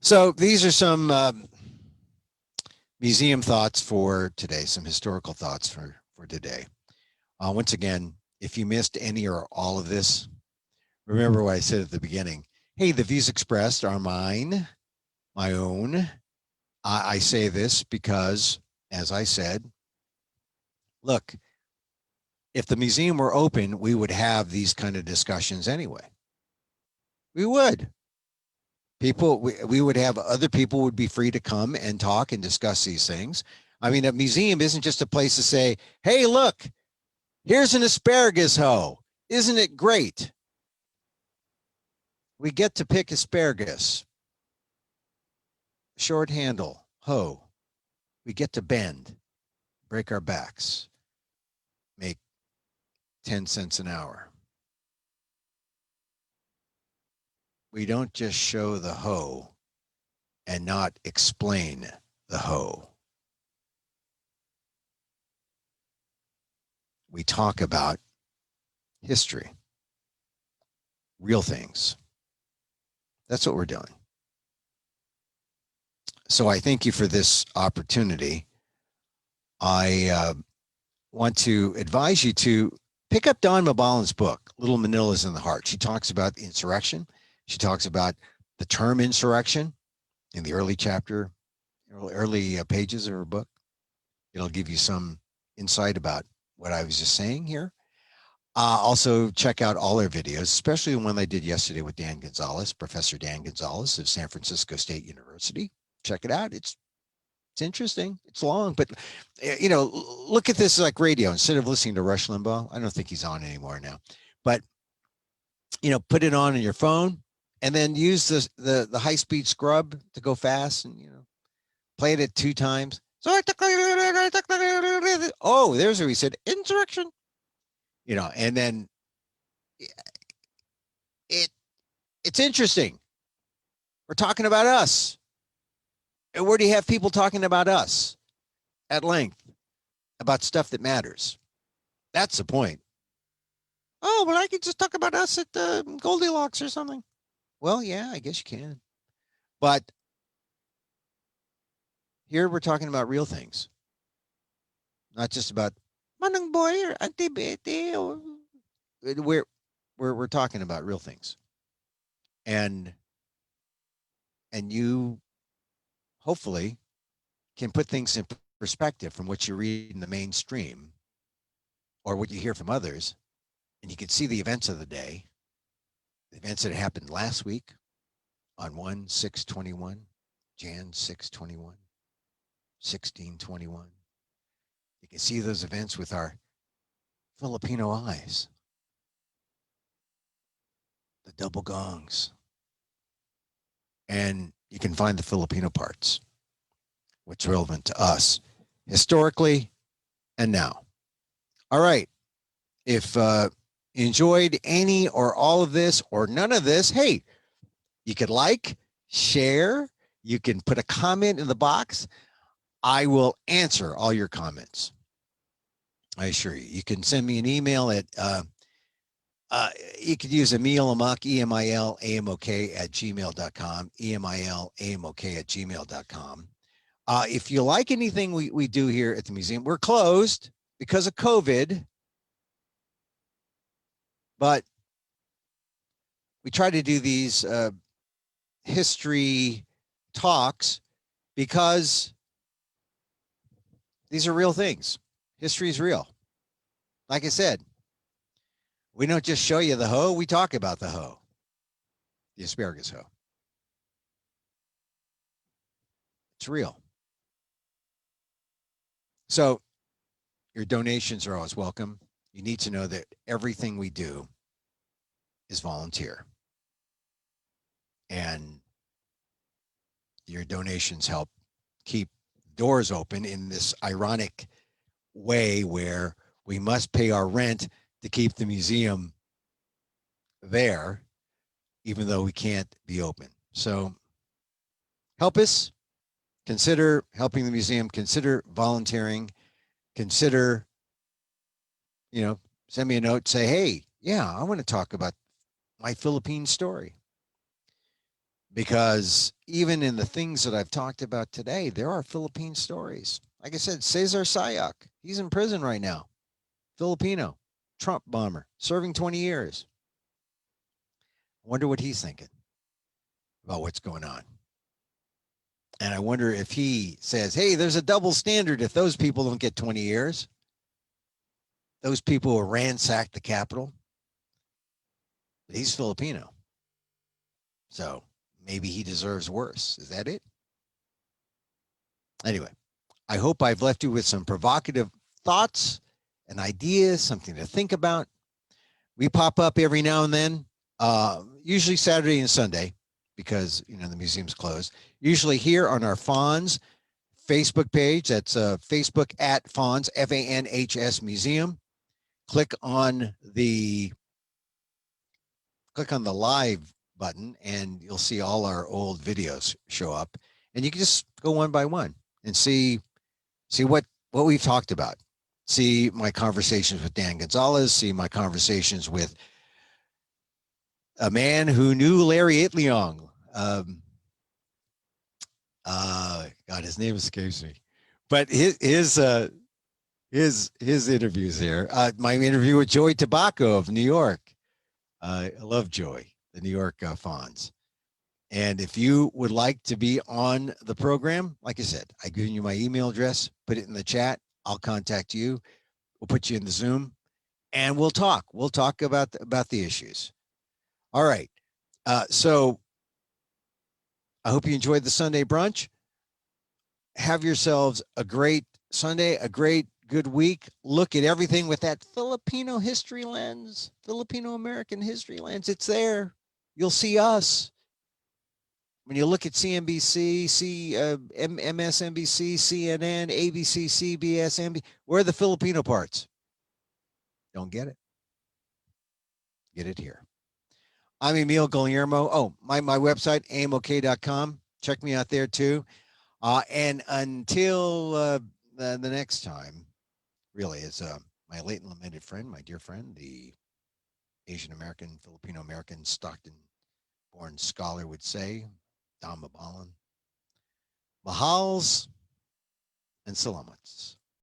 So these are some museum thoughts for today, some historical thoughts for today. Once again, if you missed any or all of this, remember what I said at the beginning. Hey, the views expressed are mine, my own. I say this because, as I said, look, if the museum were open, we would have these kind of discussions anyway. We would. We would have other people would be free to come and talk and discuss these things. I mean, a museum isn't just a place to say, hey, look, here's an asparagus hoe. Isn't it great? We get to pick asparagus, short handle, hoe. We get to bend, break our backs, make 10 cents an hour. We don't just show the hoe and not explain the hoe. We talk about history, real things. That's what we're doing. So I thank you for this opportunity. I want to advise you to pick up Dawn Mabalan's book, Little Manila's in the Heart. She talks about the insurrection. She talks about the term insurrection in the early chapter, early pages of her book. It'll give you some insight about what I was just saying here. Also, check out all our videos, especially the one I did yesterday with Dan Gonzalez, Professor Dan Gonzalez of San Francisco State University. Check it out. It's interesting. It's long, but look at this like radio instead of listening to Rush Limbaugh. I don't think he's on anymore now, but put it on your phone and then use the high speed scrub to go fast and play it at 2 times. So there's where he said insurrection. And then it's interesting. We're talking about us. And where do you have people talking about us at length about stuff that matters? That's the point. Oh, but I could just talk about us at Goldilocks or something. Well, yeah, I guess you can. But here we're talking about real things, not just about Manang Boy or Auntie Betty. We're talking about real things, and you hopefully can put things in perspective from what you read in the mainstream or what you hear from others, and you can see the events of the day, the events that happened last week on 1/6/21, Jan 6/21, 16/21. You can see those events with our Filipino eyes, the double gongs, and you can find the Filipino parts, what's relevant to us historically and now. All right. If you enjoyed any or all of this or none of this, hey, you could like, share, you can put a comment in the box. I will answer all your comments. I assure you. You can send me an email at you could use Emil Amok, EMILAMOK at gmail.com, EMILAMOK at gmail.com. If you like anything we do here at the museum, we're closed because of COVID, but we try to do these history talks because these are real things. History is real. Like I said, we don't just show you the hoe, we talk about the hoe, the asparagus hoe. It's real. So your donations are always welcome. You need to know that everything we do is volunteer. And your donations help keep doors open in this ironic way where we must pay our rent to keep the museum there, even though we can't be open. So help us, consider helping the museum, consider volunteering, consider, send me a note, say, hey, yeah, I want to talk about my Philippine story. Because even in the things that I've talked about today, there are Philippine stories. Like I said, Cesar Sayoc, he's in prison right now. Filipino, Trump bomber, serving 20 years. I wonder what he's thinking about what's going on. And I wonder if he says, hey, there's a double standard if those people don't get 20 years. Those people who ransacked the Capitol. But he's Filipino. So maybe he deserves worse. Is that it? Anyway, I hope I've left you with some provocative thoughts and ideas, something to think about. We pop up every now and then, usually Saturday and Sunday, because the museum's closed. Usually here on our FANHS Facebook page. That's Facebook at FANHS, FANHS Museum. Click on the live button, and you'll see all our old videos show up. And you can just go one by one and see what we've talked about. See my conversations with Dan Gonzalez. See my conversations with a man who knew Larry Itliong. God, his name escapes me, but his interviews there. My interview with Joey Tobacco of New York. I love Joey, the New York FANHS. And if you would like to be on the program, like I said, I've given you my email address. Put it in the chat. I'll contact you. We'll put you in the Zoom, and we'll talk. We'll talk about the issues. All right. So I hope you enjoyed the Sunday brunch. Have yourselves a great Sunday, a great good week. Look at everything with that Filipino history lens, Filipino American history lens. It's there. You'll see us. When you look at CNBC, MSNBC, CNN, ABC, CBS, NBC, where are the Filipino parts? Don't get it. Get it here. I'm Emil Guillermo. Oh, my website, amok.com. Check me out there too. And until the next time, really, is my late and lamented friend, my dear friend, the Asian American, Filipino American, Stockton born scholar would say, Damabalan, Mahals and Salamats.